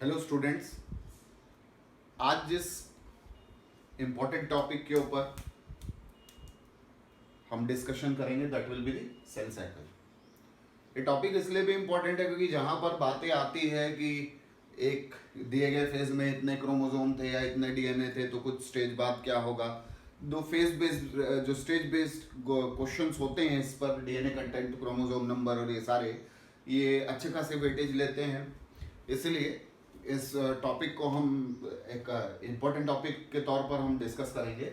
Hello students, आज जिस important topic के ऊपर हम डिस्कशन करेंगे that will be the cell cycle. ये टॉपिक इसलिए भी इम्पोर्टेंट है क्योंकि जहाँ पर बातें आती है कि एक दिए गए फेज में इतने क्रोमोसोम थे या इतने डीएनए थे तो कुछ स्टेज बाद क्या होगा, दो फेज बेस्ड जो स्टेज बेस्ड क्वेश्चंस होते हैं इस पर डीएनए कंटेंट, क्रोमोसोम नंबर और ये सारे ये अच्छे खासे वेटेज लेते हैं। इसलिए इस टॉपिक को हम एक इम्पोर्टेंट टॉपिक के तौर पर हम डिस्कस करेंगे।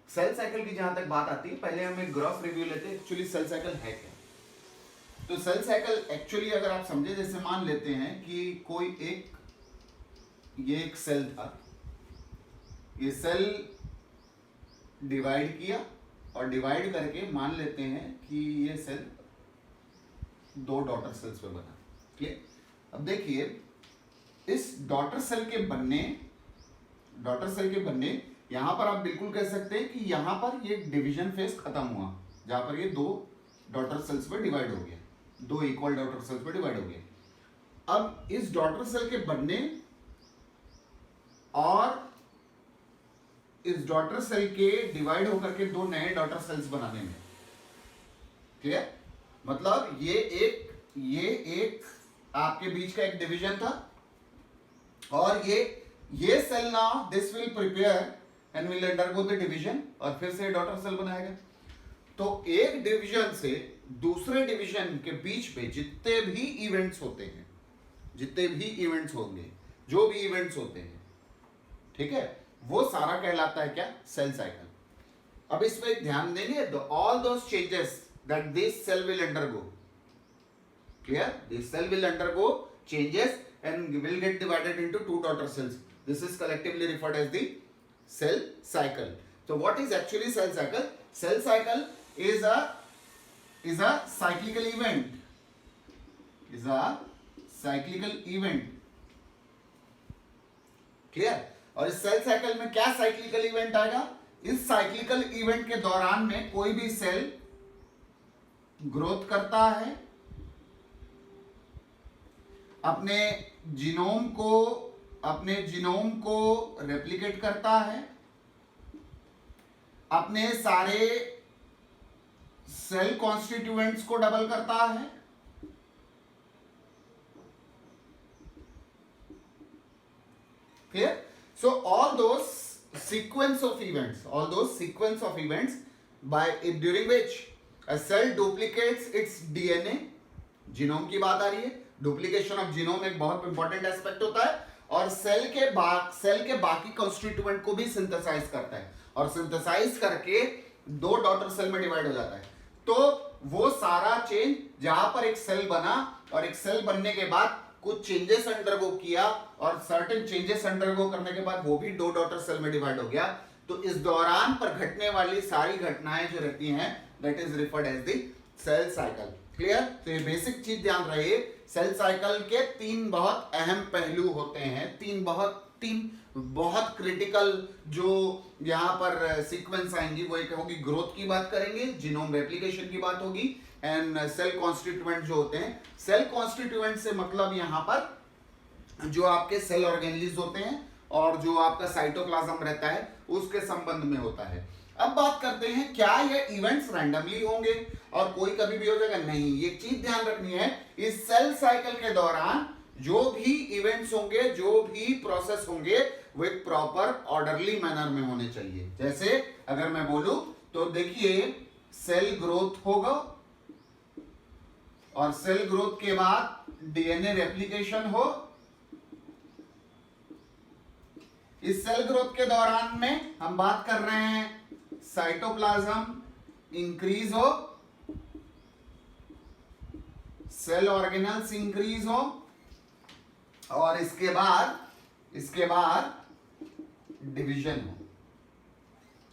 सेल साइकिल की जहां तक बात आती है, पहले हम एक ग्रॉस रिव्यू लेते हैं एक्चुअली सेल साइकिल है क्या। तो सेल साइकिल एक्चुअली अगर आप समझे, जैसे मान लेते हैं कि कोई ये एक सेल था, ये सेल डिवाइड किया और डिवाइड करके मान लेते हैं कि ये सेल दो डॉटर सेल्स में बना। क्लियर। अब देखिए इस डॉटर सेल के बनने यहां पर आप बिल्कुल कह सकते हैं कि यहां पर ये डिवीजन फेज खत्म हुआ, जहां पर ये दो डॉटर सेल्स में डिवाइड हो गया, दो इक्वल डॉटर सेल्स में डिवाइड हो गया। अब इस डॉटर सेल के बनने और इस डॉटर सेल के डिवाइड होकर के दो नए डॉटर सेल्स बनाने में, क्लियर, मतलब ये एक आपके बीच का एक डिवीजन था और ये cell now this will prepare and will undergo the division और फिर से डॉटर सेल बनाएगा। तो एक डिवीजन से दूसरे डिवीजन के बीच में जितने भी इवेंट्स होंगे, जो भी इवेंट्स होते हैं, ठीक है, वो सारा कहलाता है क्या, सेल साइकिल। अब इसमें ध्यान देंगे, all those changes that this cell will undergo, clear, this cell will undergo changes and will get divided into two daughter cells. This is collectively referred as the cell cycle. So what is actually cell cycle? Cell cycle is a cyclical event. Clear? और इस cell cycle में क्या cyclical event आएगा? इस cyclical event के दौरान में कोई भी सेल ग्रोथ करता है, अपने जीनोम को रेप्लिकेट करता है, अपने सारे सेल कॉन्स्टिट्यूएंट्स को डबल करता है, clear. So all those sequence of events by during which a cell duplicates its DNA, genome की बात आ रही है, डुप्लीकेशन ऑफ जीनोम एक बहुत इंपॉर्टेंट एस्पेक्ट होता है, और सेल के बाकी कॉन्स्टिट्यूएंट को भी सिंथेसाइज करता है और सिंथेसाइज करके दो डॉटर सेल में डिवाइड हो जाता है। तो वो सारा चेंज जहां पर एक सेल बना और एक सेल बनने के बाद कुछ चेंजेस अंडरगो किया और सर्टेन चेंजेस अंडरगो करने के बाद वो भी दो डॉटर सेल में डिवाइड हो गया, तो इस दौरान पर घटने वाली सारी घटनाएं जो रहती हैं that is referred as the cell cycle. Clear. तो ये बेसिक चीज ध्यान रहे, सेल साइकिल के तीन बहुत अहम पहलू होते हैं, तीन बहुत क्रिटिकल जो यहां पर सीक्वेंस आएंगी। वो एक होगी ग्रोथ की बात करेंगे, जीनोम रेप्लिकेशन की बात होगी, एंड सेल कॉन्स्टिट्यूएंट जो होते हैं। सेल कॉन्स्टिट्यूएंट से मतलब यहां पर जो आपके सेल ऑर्गेनेल्स होते हैं और जो आपका साइटोप्लाज्म रहता है उसके संबंध में होता है। अब बात करते हैं, क्या ये इवेंट्स रैंडमली होंगे और कोई कभी भी हो जाएगा? नहीं। ये चीज ध्यान रखनी है, इस सेल साइकिल के दौरान जो भी इवेंट्स होंगे, जो भी प्रोसेस होंगे, वो एक प्रॉपर ऑर्डरली मैनर में होने चाहिए। जैसे अगर मैं बोलूं तो देखिए, सेल ग्रोथ होगा और सेल ग्रोथ के बाद डीएनए रेप्लिकेशन हो। इस सेल ग्रोथ के दौरान में हम बात कर रहे हैं साइटोप्लाज्म इंक्रीज हो, सेल ऑर्गेनल्स इंक्रीज हो और इसके बाद डिवीजन हो।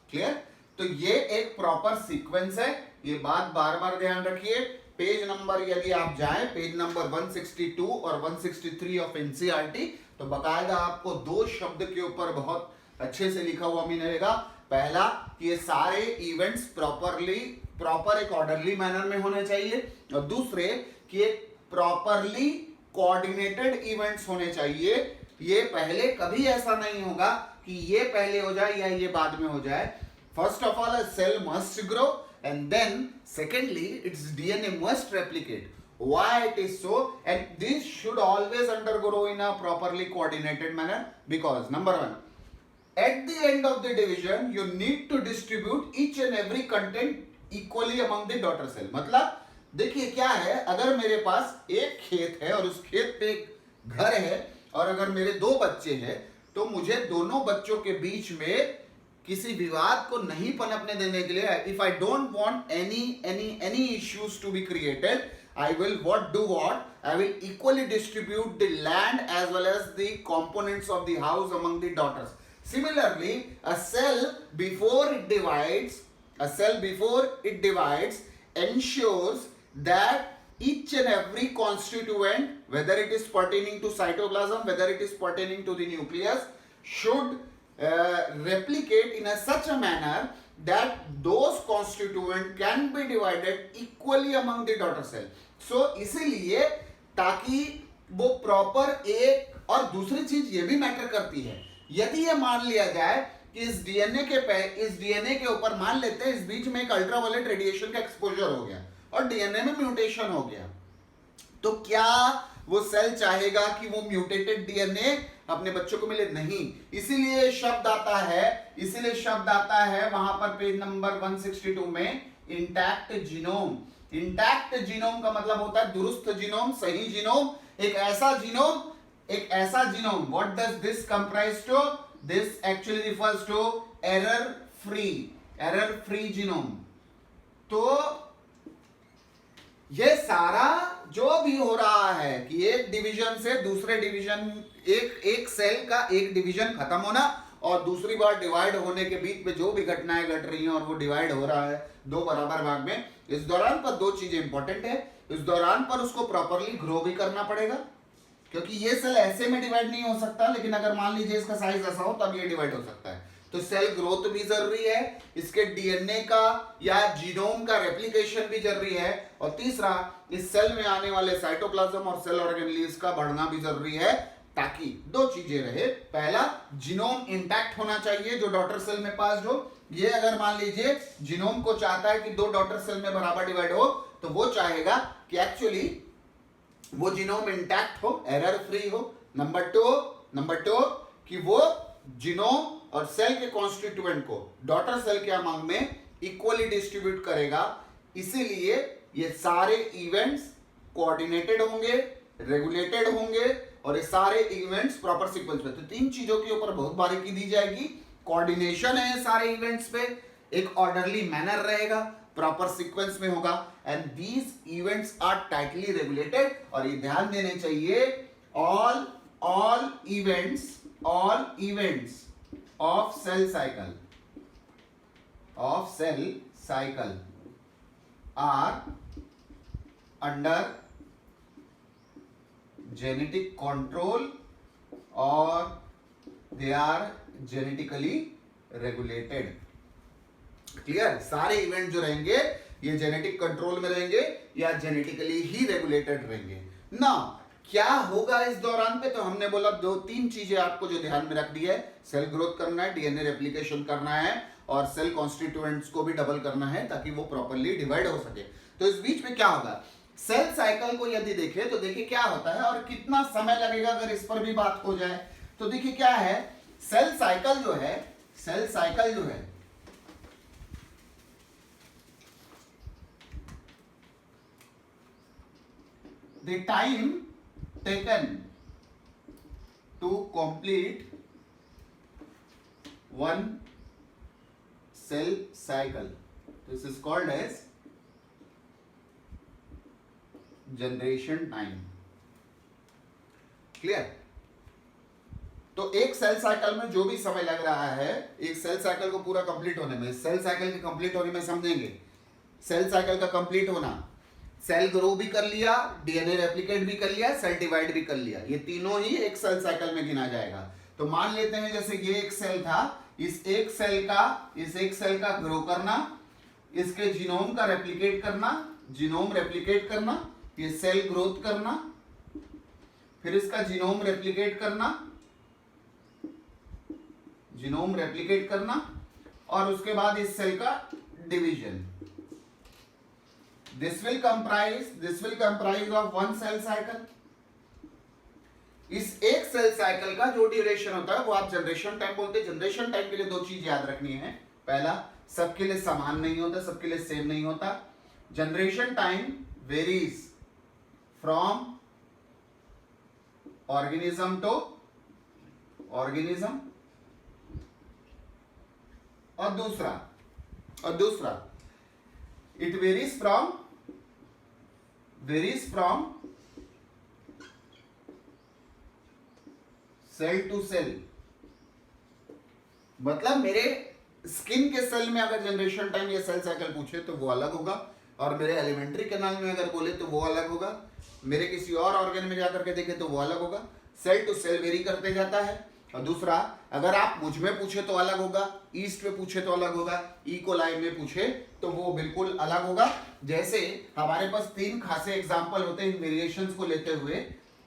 क्लियर। तो ये एक प्रॉपर सीक्वेंस है, ये बात बार बार ध्यान रखिए। पेज नंबर यदि आप जाएं, पेज नंबर 162 और 163 ऑफ एनसीईआरटी, तो बकायदा आपको दो शब्द के ऊपर बहुत अच्छे से लिखा हुआ मिलेगा। पहला कि ये सारे इवेंट्स प्रॉपर एक ऑर्डरली मैनर में होने चाहिए, और दूसरे कि एक प्रॉपरली कोऑर्डिनेटेड इवेंट्स होने चाहिए ये पहले कभी ऐसा नहीं होगा कि ये पहले हो जाए या ये बाद में हो जाए. First of all, a cell must grow, and then secondly, its DNA must replicate. Why it is so? And this should always undergo in a properly coordinated manner, because number one, at the end of the division, you need to distribute each and every content equally among the daughter cell. मतलब देखिए क्या है, अगर मेरे पास एक खेत है और उस खेत पे एक घर है और अगर मेरे दो बच्चे हैं, तो मुझे दोनों बच्चों के बीच में किसी विवाद को नहीं पनपने देने के लिए, if I don't want any issues to be created, I will I will equally distribute the land as well as the components of the house among the daughters. Similarly, a cell before it divides ensures that each and every constituent, whether it is pertaining to cytoplasm, whether it is pertaining to the nucleus, should replicate in such a manner that those constituent can be divided equally among the daughter cell. So इसीलिए ताकि वो proper, एक और दूसरी चीज ये भी matter करती है, यदि ये मान लिया जाए कि इस डीएनए के ऊपर मान लेते हैं इस बीच में एक अल्ट्रावायलेट रेडिएशन का एक्सपोजर हो गया और डीएनए में म्यूटेशन हो गया, तो क्या वो सेल चाहेगा कि वो म्यूटेटेड डीएनए अपने बच्चों को मिले? नहीं. इसीलिए शब्द आता है वहां पर पेज नंबर 162 में इंटैक्ट जीनोम. इंटैक्ट जीनोम का मतलब होता है दुरुस्त जीनोम, सही जीनोम, एक ऐसा genome. What does this comprise to? This actually refers to error free genome. तो ये सारा जो भी हो रहा है कि एक डिवीजन से दूसरे डिवीजन, एक सेल का एक डिवीजन खत्म होना और दूसरी बार डिवाइड होने के बीच में जो भी घटनाएं घट रही हैं और वो डिवाइड हो रहा है दो बराबर भाग में, इस दौरान पर दो चीजें इंपॉर्टेंट है. इस दौरान पर उसको प्रॉपरली ग्रो भी करना पड़ेगा, क्योंकि ये सेल ऐसे में डिवाइड नहीं हो सकता, लेकिन अगर मान लीजिए इसका साइज ऐसा हो तब ये डिवाइड हो सकता है. तो सेल ग्रोथ भी जरूरी है, इसके डीएनए का या जीनोम का रेप्लिकेशन भी जरूरी है, और तीसरा इस सेल में आने वाले साइटोप्लाज्म और सेल ऑर्गेनेल्स का बढ़ना भी जरूरी है, ताकि दो चीजें रहे. पहला, जीनोम इंटैक्ट होना चाहिए जो डॉटर सेल में पास्ड हो. ये अगर मान लीजिए जीनोम को चाहता है कि दो डॉटर सेल में बराबर डिवाइड हो, तो वो चाहेगा कि एक्चुअली वो जीनोम इंटैक्ट हो, एरर फ्री हो. नंबर टू कि वो जीनोम और सेल के कॉन्स्टिट्यूएंट को डॉटर सेल के अमंग में इक्वली डिस्ट्रीब्यूट करेगा. इसीलिए ये सारे इवेंट्स कोऑर्डिनेटेड होंगे, रेगुलेटेड होंगे और ये सारे इवेंट्स प्रॉपर सीक्वेंस पे. तो तीन चीजों के ऊपर बहुत बारीकी दी जाएगी. कोऑर्डिनेशन है सारे इवेंट्स पे, एक ऑर्डरली मैनर रहेगा, प्रॉपर सीक्वेंस में होगा, and these events are tightly regulated. और ये ध्यान देने चाहिए, all events of cell cycle are under genetic control or they are genetically regulated. Clear? सारे इवेंट जो रहेंगे ये जेनेटिक कंट्रोल में रहेंगे या जेनेटिकली ही रेगुलेटेड रहेंगे. ना क्या होगा इस दौरान पे? तो हमने बोला दो तीन चीजें आपको जो ध्यान में रखनी है, सेल ग्रोथ करना है, डीएनए रेप्लिकेशन करना है और सेल कॉन्स्टिट्यूएंट्स को भी डबल करना है ताकि वो प्रॉपर्ली डिवाइड हो सके. तो इस बीच में क्या होगा, सेल साइकिल को यदि देखें तो देखिए क्या होता है और कितना समय लगेगा अगर इस पर भी बात हो जाए. तो देखिए क्या है, सेल साइकिल जो है the time taken to complete one cell cycle, this is called as generation time. Clear? तो एक सेल साइकिल में जो भी समय लग रहा है, एक सेल साइकिल को पूरा कंप्लीट होने में, सेल साइकिल के कंप्लीट होने में समझेंगे, सेल साइकिल का कंप्लीट होना, सेल ग्रो भी कर लिया, डीएनए रेप्लिकेट भी कर लिया, सेल डिवाइड भी कर लिया, ये तीनों ही एक सेल साइकिल में गिना जाएगा. तो मान लेते हैं जैसे ये एक सेल था, इस एक सेल का ग्रो करना, इसके जीनोम का रेप्लिकेट करना, जीनोम रेप्लिकेट करना, ये सेल ग्रोथ करना, फिर इसका जीनोम रेप्लिकेट करना, जीनोम रेप्लिकेट करना और उसके बाद इस सेल का division. This will comprise of one cell cycle. इस एक सेल साइकिल का जो ड्यूरेशन होता है वो आप जनरेशन टाइम बोलते हैं। जनरेशन टाइम के लिए दो चीज याद रखनी है। पहला, सबके लिए समान नहीं होता, सबके लिए सेम नहीं होता। Generation time varies from organism to organism. और दूसरा it varies from cell to cell. मतलब मेरे स्किन के सेल में अगर जनरेशन टाइम या सेल साइकिल पूछे तो वो अलग होगा, और मेरे एलिमेंट्री कैनाल में अगर बोले तो वो अलग होगा, मेरे किसी और ऑर्गन में जाकर के देखे तो वो अलग होगा। सेल टू सेल वेरी करते जाता है। और दूसरा, अगर आप मुझ में पूछे तो अलग होगा, ईस्ट में पूछे तो अलग होगा, ई कोलाई में पूछे तो वो बिल्कुल अलग होगा। जैसे हमारे पास 3 खासे एग्जाम्पल होते हैं इन वेरिएशंस को लेते हुए।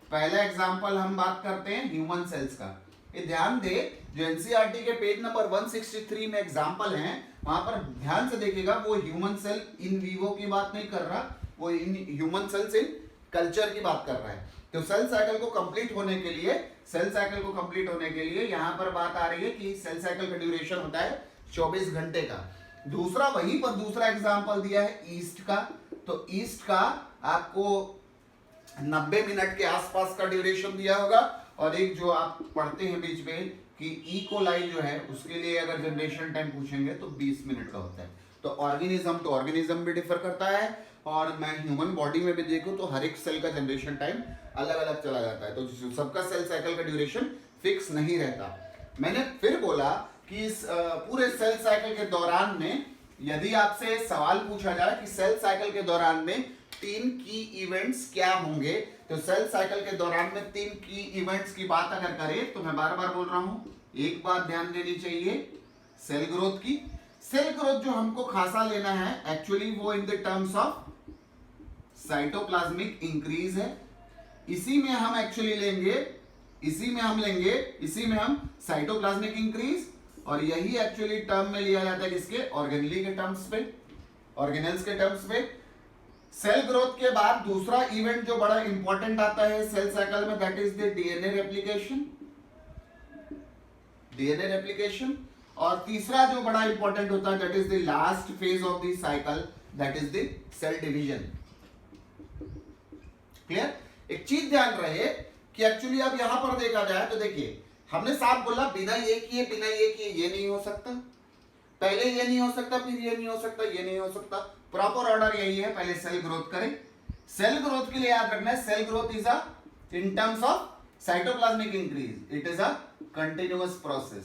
पहला एग्जाम्पल हम बात करते हैं ह्यूमन सेल्स का। ये ध्यान दे, जो एनसीईआरटी के पेज नंबर 163 में एग्जाम्पल हैं, वहां पर ध्यान से देखिएगा, वो ह्यूमन सेल इन वीवो की बात नहीं कर रहा, वो in human cells in culture की बात कर रहा है। तो सेल साइकिल को कंप्लीट होने के लिए यहाँ पर बात आ रही है कि सेल साइकिल का ड्यूरेशन होता है 24 घंटे का। दूसरा, वहीं पर दूसरा एग्जाम्पल दिया है ईस्ट का। तो ईस्ट का आपको 90 मिनट के आसपास का ड्यूरेशन दिया होगा। और एक जो आप पढ़ते हैं बीच में कि ई कोलाई जो है उसके लिए अगर जनरेशन टाइम पूछेंगे तो 20 मिनट का होता है। तो ऑर्गेनिज्म भी डिफर करता है। और मैं ह्यूमन बॉडी में भी देखूं तो हर एक सेल का जनरेशन टाइम अलग अलग चला जाता है। तो सबका सेल साइकिल का ड्यूरेशन फिक्स नहीं रहता। मैंने फिर बोला कि इस पूरे सेल साइकिल के दौरान में यदि आपसे सवाल पूछा जाए कि सेल साइकिल के दौरान में 3 की इवेंट्स क्या होंगे, तो सेल साइकिल के दौरान में 3 की इवेंट्स की बात अगर करें तो मैं बार बार बोल रहा हूं, एक बात ध्यान देनी चाहिए सेल ग्रोथ की। सेल ग्रोथ जो हमको खासा लेना है एक्चुअली वो in the terms of cytoplasmic increase है। इसी में हम साइटोप्लाज्मिक इंक्रीज, और यही एक्चुअली टर्म में लिया जाता है किसके, ऑर्गेनेली के टर्म्स पे, ऑर्गेनेल्स के टर्म्स पे। सेल ग्रोथ के बाद दूसरा इवेंट जो बड़ा इंपॉर्टेंट आता है सेल साइकिल में, that is the DNA replication. और तीसरा जो बड़ा इंपॉर्टेंट होता है that is the last phase of the cycle, that is the cell division. Clear? एक चीज ध्यान रहे कि एक्चुअली अब यहां पर देखा जाए तो देखिए, हमने साफ बोला बिना ये किए ये नहीं हो सकता, पहले ये नहीं हो सकता, फिर ये नहीं हो सकता, ये नहीं हो सकता। प्रॉपर ऑर्डर यही है, पहले सेल ग्रोथ करें। सेल ग्रोथ के लिए याद रखना है, cell growth is a in terms of cytoplasmic increase, it is a continuous process.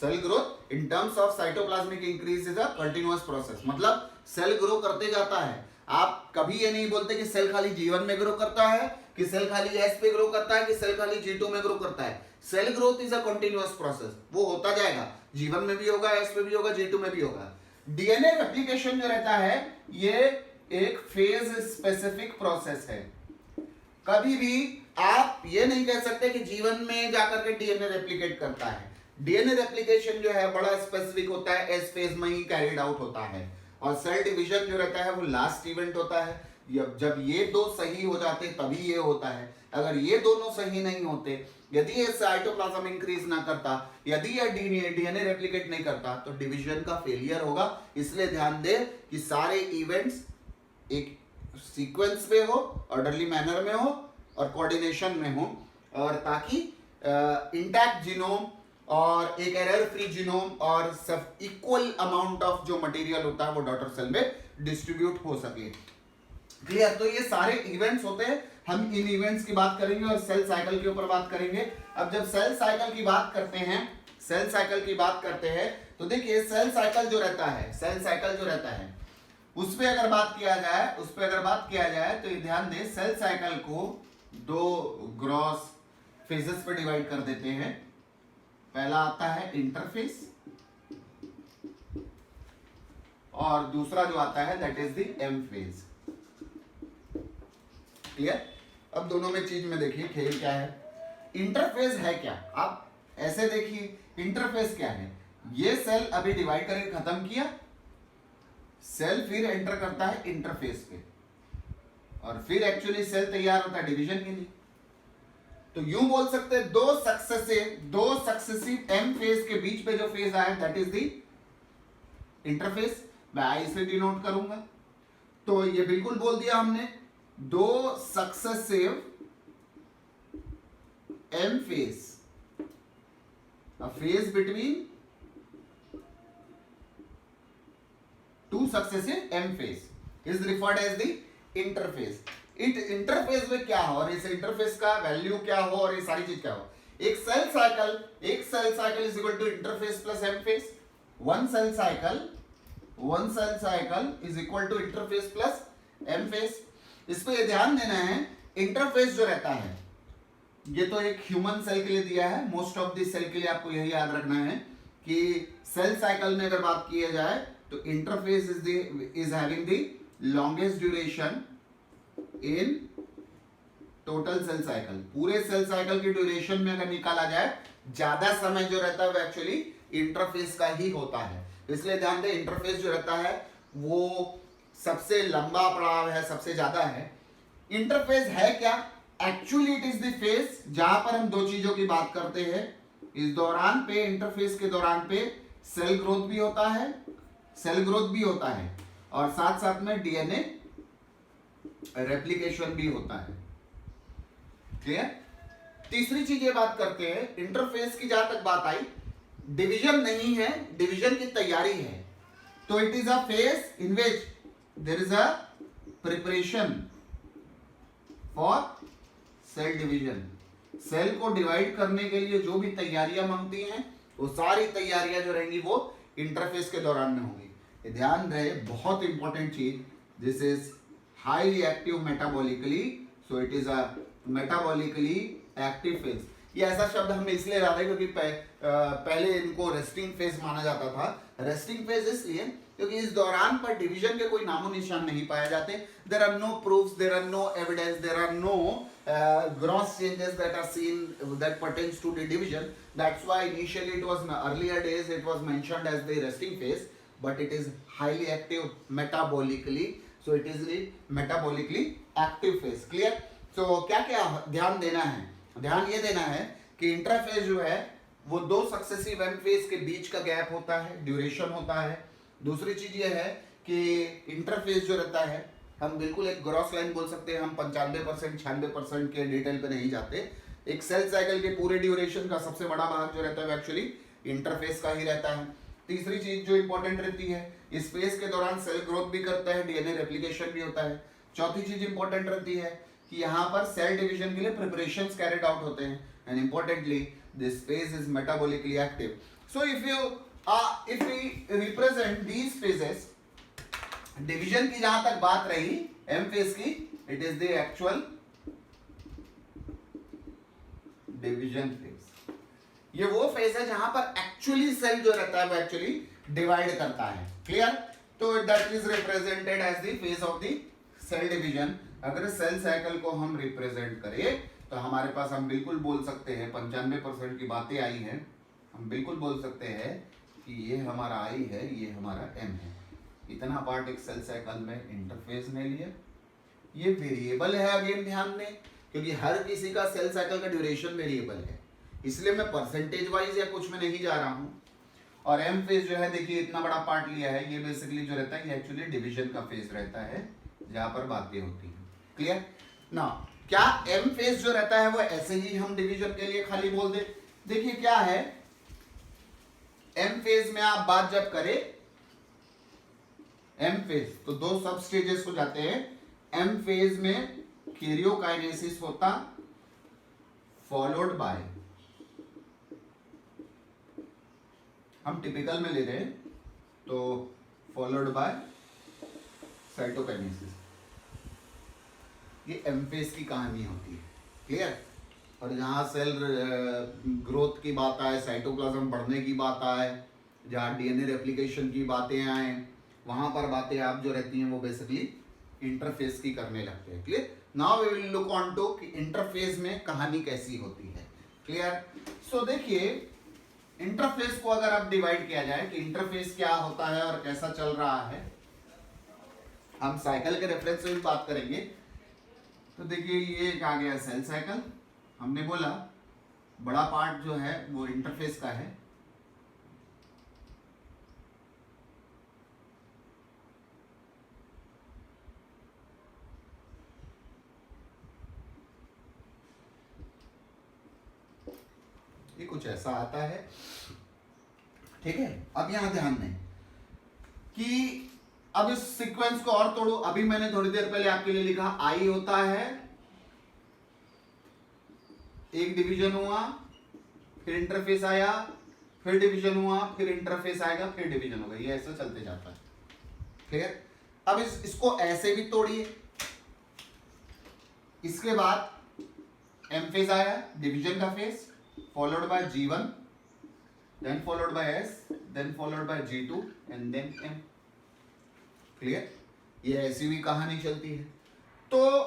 Cell growth in terms of cytoplasmic increase is a continuous process, मतलब सेल ग्रो करते जाता है। आप कभी ये नहीं बोलते कि सेल खाली G1 में ग्रो करता है, कि सेल खाली S पे ग्रो करता है, कि सेल खाली G2 में ग्रो करता है। Cell growth is a continuous process, वो होता जाएगा, G1 में भी होगा, S में भी होगा, G2 में भी होगा। डीएनए रेप्लिकेशन जो रहता है ये एक फेज स्पेसिफिक प्रोसेस है। कभी भी आप ये नहीं कह सकते कि G1 में जाकर के डीएनए रेप्लिकेट करता है। डीएनए रेप्लिकेशन जो है बड़ा स्पेसिफिक होता है, एस फेज में ही कैरिड आउट होता है। और सेल डिवीजन जो रहता है वो लास्ट इवेंट होता है। जब ये दो सही हो जाते तभी ये होता है। अगर ये दोनों सही नहीं होते, यदि ये साइटोप्लाज्म इंक्रीज ना करता, यदि ये डीएनए रेप्लिकेट नहीं करता, तो डिवीजन का फेलियर होगा। इसलिए ध्यान दे कि सारे इवेंट्स एक सीक्वेंस में हो, ऑर्डरली मैनर में हो और कोऑर्डिनेशन में हो, और ताकि इंटैक्ट जीनोम और एक एरर फ्री जीनोम और सब इक्वल अमाउंट ऑफ जो मटेरियल होता है वो डॉटर सेल में डिस्ट्रीब्यूट हो सके। क्लियर? तो ये सारे इवेंट्स होते हैं, हम इन इवेंट्स की बात करेंगे और सेल साइकिल के ऊपर बात करेंगे। अब जब सेल साइकिल की बात करते हैं तो देखिए सेल साइकिल जो रहता है उस पे अगर बात किया जाए तो ये ध्यान दें, सेल साइकिल को 2 ग्रॉस फेजेस पे डिवाइड कर देते हैं। पहला आता है इंटरफेस और दूसरा जो आता है that is the M phase. Clear? अब दोनों में चीज में देखिए खेल क्या है। इंटरफेज है क्या? आप ऐसे देखिए इंटरफेस क्या है, ये सेल अभी डिवाइड करके खत्म किया, सेल फिर एंटर करता है इंटरफेस पे और फिर एक्चुअली सेल तैयार होता है डिवीजन के लिए। तो यूं बोल सकते हैं दो सक्सेसिव एम फेज के बीच पे जो फेज आया दैट इज द इंटरफेस। मैं आई से डिनोट करूंगा। तो ये बिल्कुल बोल दिया हमने, दो successive M phase, a phase between two successive M phase is referred as the interface। Interface में क्या हो और इस इंटरफेस का वैल्यू क्या हो और ये सारी चीज क्या हो। एक cell cycle is equal to interphase plus M phase. One cell cycle is equal to interphase plus M phase. इस पे ध्यान देना है, इंटरफेस जो रहता है ये तो एक ह्यूमन सेल के लिए दिया है, मोस्ट ऑफ दिस सेल के लिए आपको यही याद रखना है कि सेल साइकिल में अगर बात किया जाए तो interface is having the longest duration in total sale cycle. पूरे सेल साइकिल की ड्यूरेशन में अगर निकाला जाए ज्यादा समय जो रहता है वो एक्चुअली इंटरफेस का ही होता है। इसलिए ध्यान दें, इंटरफेस जो रहता है वो सबसे लंबा पड़ाव है, सबसे ज्यादा है। इंटरफेस है क्या? Actually it is the phase जहां पर हम दो चीजों की बात करते हैं। इस दौरान पे, इंटरफेस के दौरान पे सेल ग्रोथ भी होता है और साथ साथ में डीएनए रेप्लिकेशन भी होता है। क्लियर? तीसरी चीज ये बात करते हैं, इंटरफेस की जहां तक बात आई, डिवीजन नहीं है, डिवीजन की तैयारी है। तो it is a phase in which there is a preparation for cell division. Cell को डिवाइड करने के लिए जो भी तैयारियां मांगती हैं वो सारी तैयारियां जो रहेंगी वो इंटरफेस के दौरान में होंगी। ये ध्यान रहे, बहुत इंपॉर्टेंट चीज, this is highly active metabolically, so it is a metabolically active phase. ये ऐसा शब्द हम इसलिए ला रहे हैं क्योंकि पहले इनको रेस्टिंग फेज माना जाता था। रेस्टिंग फेज इसलिए क्योंकि इस दौरान पर डिवीजन के कोई नामो निशान नहीं पाए जाते। There are no proofs, there are no evidence, there are no gross changes that are seen that pertains to the division. That's why initially it was, earlier days it was mentioned as the resting phase, but it is highly active metabolically, so it is the metabolically active phase. Clear? So क्या क्या ध्यान देना है? ध्यान ये देना है कि इंटरफेज जो है वो दो सक्सेसिव एम फेज के बीच का गैप होता है, ड्यूरेशन होता है। दूसरी चीज ये है कि इंटरफेस जो रहता है, हम बिल्कुल एक ग्रॉस लाइन बोल सकते हैं, हम 95% 96% के डिटेल पे नहीं जाते। एक सेल साइकिल के पूरे ड्यूरेशन का सबसे बड़ा भाग जो रहता है एक्चुअली इंटरफेस का ही रहता है। तीसरी चीज जो इंपॉर्टेंट रहती है, इस फेज के दौरान सेल ग्रोथ भी करता है, डीएनए रेप्लिकेशन भी होता है। चौथी चीज इंपॉर्टेंट रहती है कि यहाँ पर सेल डिवीजन के लिए प्रिपरेशंस कैरिड आउट होते हैं, and importantly this phase is metabolically active. So if we represent these phases, division की जहां तक बात रही एम फेज की, it is the actual division phase. ये वो फेज है जहां पर एक्चुअली सेल जो रहता है वो एक्चुअली डिवाइड करता है। क्लियर? तो that is represented as the phase of the cell division. अगर सेल साइकिल को हम रिप्रेजेंट करें तो हमारे पास, हम बिल्कुल बोल सकते हैं, 95% की बातें आई हैं, हम बिल्कुल बोल सकते हैं कि ये हमारा आई है, ये हमारा एम है। इतना पार्ट एक सेल साइकिल में इंटरफेस ने लिया। ये वेरिएबल है, अगेन ध्यान दें, क्योंकि हर किसी का सेल साइकिल का ड्यूरेशन वेरिएबल है, इसलिए मैं परसेंटेज वाइज या कुछ में नहीं जा रहा हूं। और एम फेज जो है, देखिए इतना बड़ा पार्ट लिया है, ये बेसिकली जो रहता है ये एक्चुअली डिवीजन का फेज रहता है जहां पर बातें होती हैं। क्लियर? ना क्या एम फेज जो रहता है वो ऐसे ही हम डिवीजन के लिए खाली बोल दे? देखिए क्या है, एम फेज में आप बात जब करें एम फेज, तो दो सब स्टेजेस हो जाते हैं। एम फेज में कैरियोकाइनेसिस होता, फॉलोड बाय, हम टिपिकल में ले रहे हैं तो फॉलोड बाय साइटोकाइनेसिस। ये एम फेज की कहानी होती है। क्लियर? और जहां सेल ग्रोथ की बात आए, साइटोप्लाज्म बढ़ने की बात आए, जहां डीएनए रेप्लिकेशन की बातें आए, वहां पर बातें आप जो रहती हैं वो बेसिकली इंटरफेस की करने लगते हैं। Clear? Now we will look on to कि इंटरफेस में कहानी कैसी होती है। क्लियर? सो देखिए इंटरफेस को अगर अब डिवाइड किया जाए कि इंटरफेस क्या होता है और कैसा चल रहा है, हम साइकिल के रेफरेंस से भी बात करेंगे। तो देखिए ये आ गया सेल साइकिल, हमने बोला बड़ा पार्ट जो है वो इंटरफेस का है। ये कुछ ऐसा आता है, ठीक है। अब यहां ध्यान दें कि अब इस सीक्वेंस को और तोड़ो। अभी मैंने थोड़ी देर पहले आपके लिए लिखा आई होता है, एक डिवीजन हुआ, फिर इंटरफेस आया, फिर डिवीजन हुआ, फिर इंटरफेस आएगा, फिर डिवीजन होगा, ये ऐसा चलते जाता है, क्लियर? अब इसको ऐसे भी तोड़िए। इसके बाद एम फेज आया, डिवीजन का phase, followed by G1, then followed by S, then followed by G2 and then M, clear? ये ऐसी भी कहानी चलती है। तो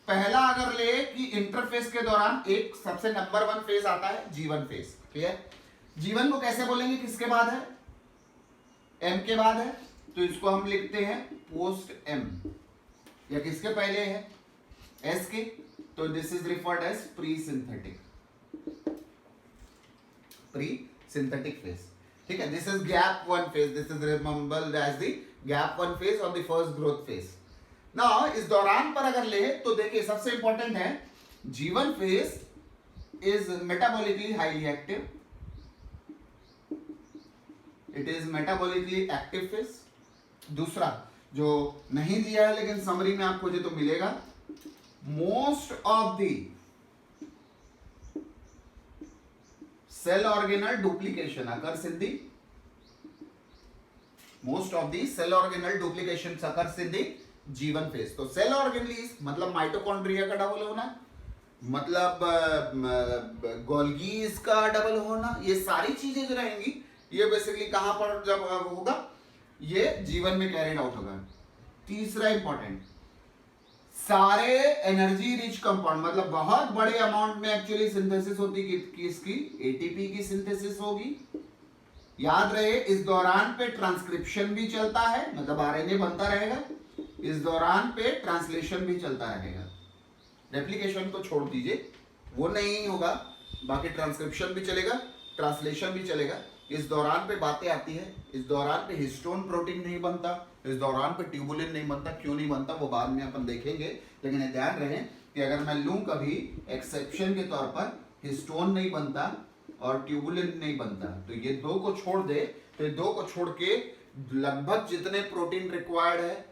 पहला अगर ले कि इंटरफेस के दौरान एक सबसे नंबर 1 फेज आता है G1 फेज, क्लियर? G1 को कैसे बोलेंगे, किसके बाद है? M के बाद है, तो इसको हम लिखते हैं पोस्ट M, या किसके पहले है? S के, तो this is referred as pre synthetic phase, ठीक है। This is gap 1 phase, this is remembered as the gap 1 phase और the first growth phase. Now इस दौरान पर अगर ले तो देखिए सबसे इंपॉर्टेंट है G1 phase is metabolically highly active, it is metabolically active phase. दूसरा जो नहीं दिया है लेकिन समरी में आप खोजे तो मिलेगा, most of the cell organelle duplication occurs in the most of the cell organelle duplications occurs in the G1 phase। तो cell organelles मतलब माइटोकॉन्ड्रिया का डबल होना, मतलब गोल्गीज का डबल होना, ये सारी चीजें जो रहेंगी ये बेसिकली कहां पर जब होगा, ये G1 में कैरिड आउट होगा। तीसरा इंपॉर्टेंट, सारे एनर्जी रिच कंपाउंड, मतलब बहुत बड़े अमाउंट में एक्चुअली सिंथेसिस होती किसकी? एटीपी की सिंथेसिस होगी। याद रहे इस दौरान पे ट्रांसक्रिप्शन भी चलता है, मतलब आरएनए बनता रहेगा, इस दौरान पे ट्रांसलेशन भी चलता रहेगा। रेप्लिकेशन को छोड़ दीजिए, वो नहीं होगा, बाकी ट्रांसक्रिप्शन भी चलेगा, ट्रांसलेशन भी चलेगा। इस दौरान पे बातें आती है, इस दौरान पे हिस्टोन प्रोटीन नहीं बनता, इस दौरान पे ट्यूबुलिन नहीं बनता, क्यों नहीं बनता वो बाद में अपन देखेंगे। लेकिन ध्यान रहे कि अगर मैं लूं कभी एक्सेप्शन के तौर पर हिस्टोन नहीं बनता और ट्यूबुलिन नहीं बनता, तो ये दो को छोड़ दे, तो ये दो को छोड़ के लगभग जितने प्रोटीन रिक्वायर्ड है,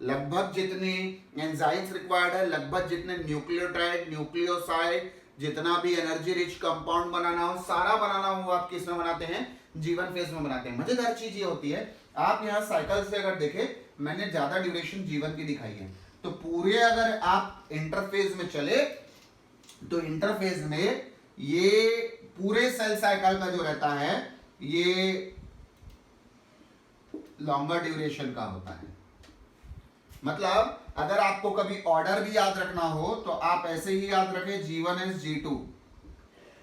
लगभग जितने एंजाइम्स रिक्वायर्ड है, लगभग जितने न्यूक्लियोटाइड, न्यूक्लियोसाइड, जितना भी एनर्जी रिच कंपाउंड बनाना हो, सारा बनाना हो, आप किस में बनाते हैं? G1 फेज में बनाते हैं। मजेदार चीज ये होती है, आप यहाँ साइकिल से अगर देखें, मैंने ज्यादा ड्यूरेशन G1 की दिखाई है, तो पूरे अगर आप इंटरफेज में चले तो इंटरफेज में ये पूरे सेल साइकिल का जो रहता है ये लॉन्गर ड्यूरेशन का होता है। मतलब अगर आपको कभी ऑर्डर भी याद रखना हो तो आप ऐसे ही याद रखें G1 G2।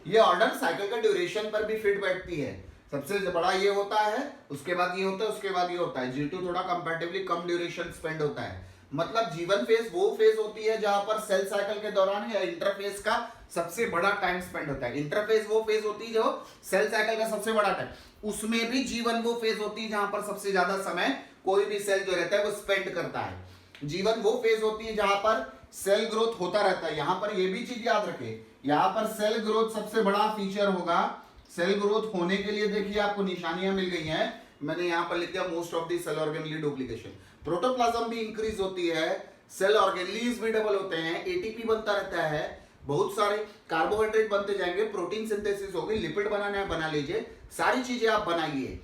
ये ऑर्डर साइकिल का ड्यूरेशन पर भी फिट बैठती है, सबसे बड़ा ये होता है, उसके बाद ये होता है, उसके बाद ये होता है। G2 थोड़ा कंपैरेटिवली कम ड्यूरेशन स्पेंड होता है। मतलब G1 फेज वो फेज होती है जहां पर सेल साइकिल के दौरान या इंटरफेज का सबसे बड़ा टाइम स्पेंड होता है। इंटरफेज वो फेज होती है जो सेल साइकिल का सबसे बड़ा टाइम, उसमें भी G1 वो फेज होती है जहां पर सबसे ज्यादा समय कोई भी सेल जो रहता है वो स्पेंड करता है। G1 वो फेज होती है जहां पर सेल ग्रोथ होता रहता है। यहां पर ये भी चीज याद रखें, यहां पर सेल ग्रोथ सबसे बड़ा फीचर होगा। सेल ग्रोथ होने के लिए देखिए आपको निशानियां मिल गई हैं, मैंने यहां पर लिख दिया most of the cell organelle duplication. Protoplasm भी इंक्रीज होती है, सेल ऑर्गेनेलीज भी डबल होते हैं, एटीपी बनता रहता है, बहुत सारे कार्बोहाइड्रेट बनते जाएंगे, प्रोटीन सिंथेसिस होगी, लिपिड बनाना है बना लीजिए, सारी चीजें आप बनाइए।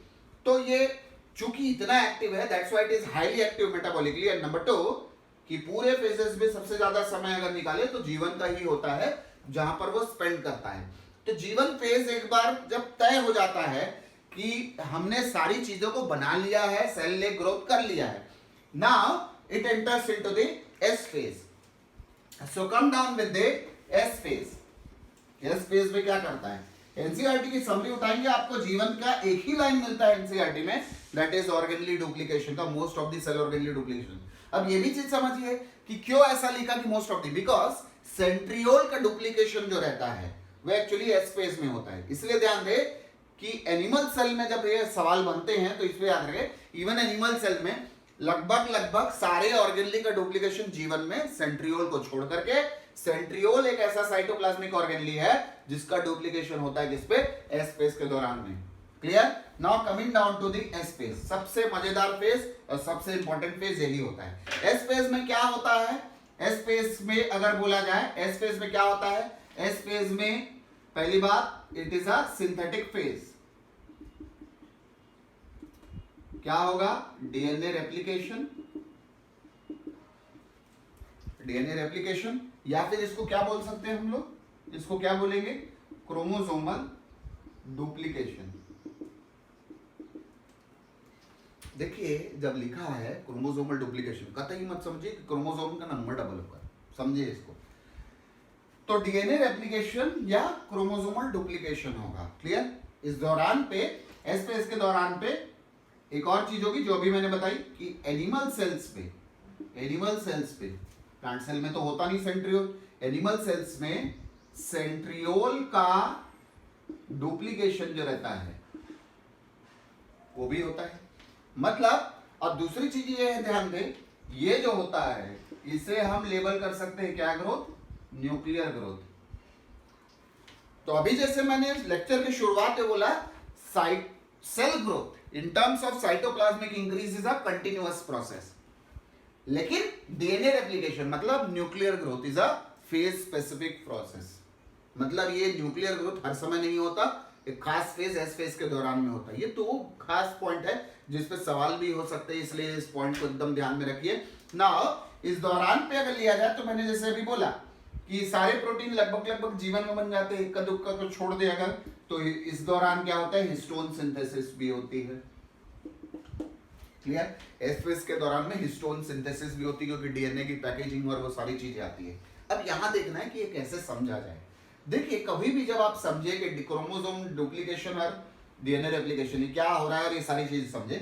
तो ये चूंकि इतना एक्टिव है, that's why it is highly active metabolically. And number 2 कि पूरे फेजेस में सबसे ज्यादा समय अगर निकाले तो G1 का ही होता है जहां पर वो स्पेंड करता है। तो G1 फेज एक बार जब तय हो जाता है कि हमने सारी चीजों को बना लिया है, सेल ने ग्रोथ कर लिया है, now it enters into the S phase। So come down with the S phase, S phase में क्या करता है? एनसीईआरटी की समरी उठाएंगे, आपको जीवन का एक ही लाइन मिलता है एनसीईआरटी में, दैट इज ऑर्गेनली डुप्लीकेशन का, most of the cell organelle duplication. अब ये भी चीज समझिए कि क्यों ऐसा लिखा कि most of the, because centriole का डुप्लीकेशन जो रहता है वो एक्चुअली एस फेज में होता है। इसलिए ध्यान दे कि एनिमल सेल में जब ये सवाल बनते हैं तो इसलिए याद रखें, इवन एनिमल सेल में लगभग सारे ऑर्गेनली का डुप्लीकेशन जीवन में सेंट्रियोल को छोड़ करके, सेंट्रियोल एक ऐसा साइटोप्लाज्मिक ऑर्गेनली है जिसका डुप्लीकेशन होता है किस पे? एस फेज के दौरान में। Clear? Now coming down to the S phase, सबसे मजेदार फेज और सबसे इंपॉर्टेंट फेज यही होता है। एस फेज में क्या होता है? एस फेज में अगर बोला जाए, एस फेज में क्या होता है? एस फेज में पहली बात, it is a synthetic phase. क्या होगा? डीएनए रेप्लिकेशन, डीएनए रेप्लिकेशन, या फिर इसको क्या बोल सकते हैं हम लोग? इसको क्या बोलेंगे? Chromosomal duplication. देखिए जब लिखा है क्रोमोसोमल डुप्लीकेशन, कतई मत समझिए कि क्रोमोसोम का नंबर डबल होगा, समझिए इसको। तो डीएनए रेप्लिकेशन या क्रोमोसोमल डुप्लीकेशन होगा। क्लियर? इस दौरान पे, एस फेज के दौरान पे एक और चीज होगी जो भी मैंने बताई कि एनिमल सेल्स पे, एनिमल सेल्स पे, प्लांट सेल में तो होता नहीं सेंट्रियोल, एनिमल सेल्स में सेंट्रियोल का डुप्लीकेशन जो रहता है वो भी होता है। मतलब, अब दूसरी चीज ये है, ध्यान दें, ये जो होता है इसे हम लेबल कर सकते हैं क्या ग्रोथ? Nuclear growth. तो अभी जैसे मैंने लेक्चर की शुरुआत में बोला, cell growth in terms of cytoplasmic increase is a continuous process, लेकिन डीएनए रेप्लिकेशन मतलब nuclear growth is a phase specific process. मतलब ये न्यूक्लियर ग्रोथ हर समय नहीं होता, एक खास फेज एस फेज के दौरान में होता है। ये तो खास पॉइंट है जिस पे सवाल भी हो सकते हैं, इसलिए इस पॉइंट को एकदम ध्यान में रखिए। नाउ इस दौरान पे अगर लिया जाए तो मैंने जैसे अभी बोला कि सारे प्रोटीन लगभग जीवन में बन जाते हैं, इक्का दुक्का को छोड़ दे अगर, तो इस दौरान क्या होता है? हिस्टोन सिंथेसिस भी होती है। क्लियर? एस फेज के दौरान में हिस्टोन सिंथेसिस भी होती है क्योंकि डीएनए की पैकेजिंग और वो सारी चीजें आती है। अब यहां देखना है कि ये कैसे समझा जाए। देखिए कभी भी जब आप समझे कि क्रोमोसोम डुप्लीकेशन और डीएनए रेप्लिकेशन क्या हो रहा है और ये सारी चीजें समझे,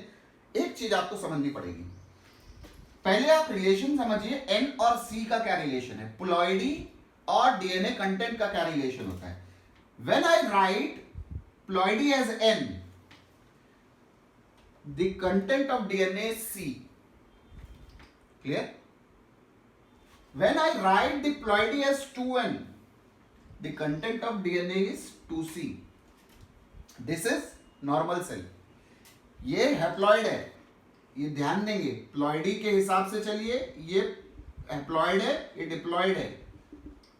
एक चीज आपको समझनी पड़ेगी। पहले आप रिलेशन समझिए, एन और सी का क्या रिलेशन है, प्लॉइडी और डीएनए कंटेंट का क्या रिलेशन होता है। When I write ploidy as n, the content of DNA is C. Clear? When I write the ploidy as 2N, the content of DNA is 2C. This is normal cell. ये haploid है, ये ध्यान देंगे, ploidy के हिसाब से चलिए, ये हैप्लॉइड है, ये डिप्लॉइड है।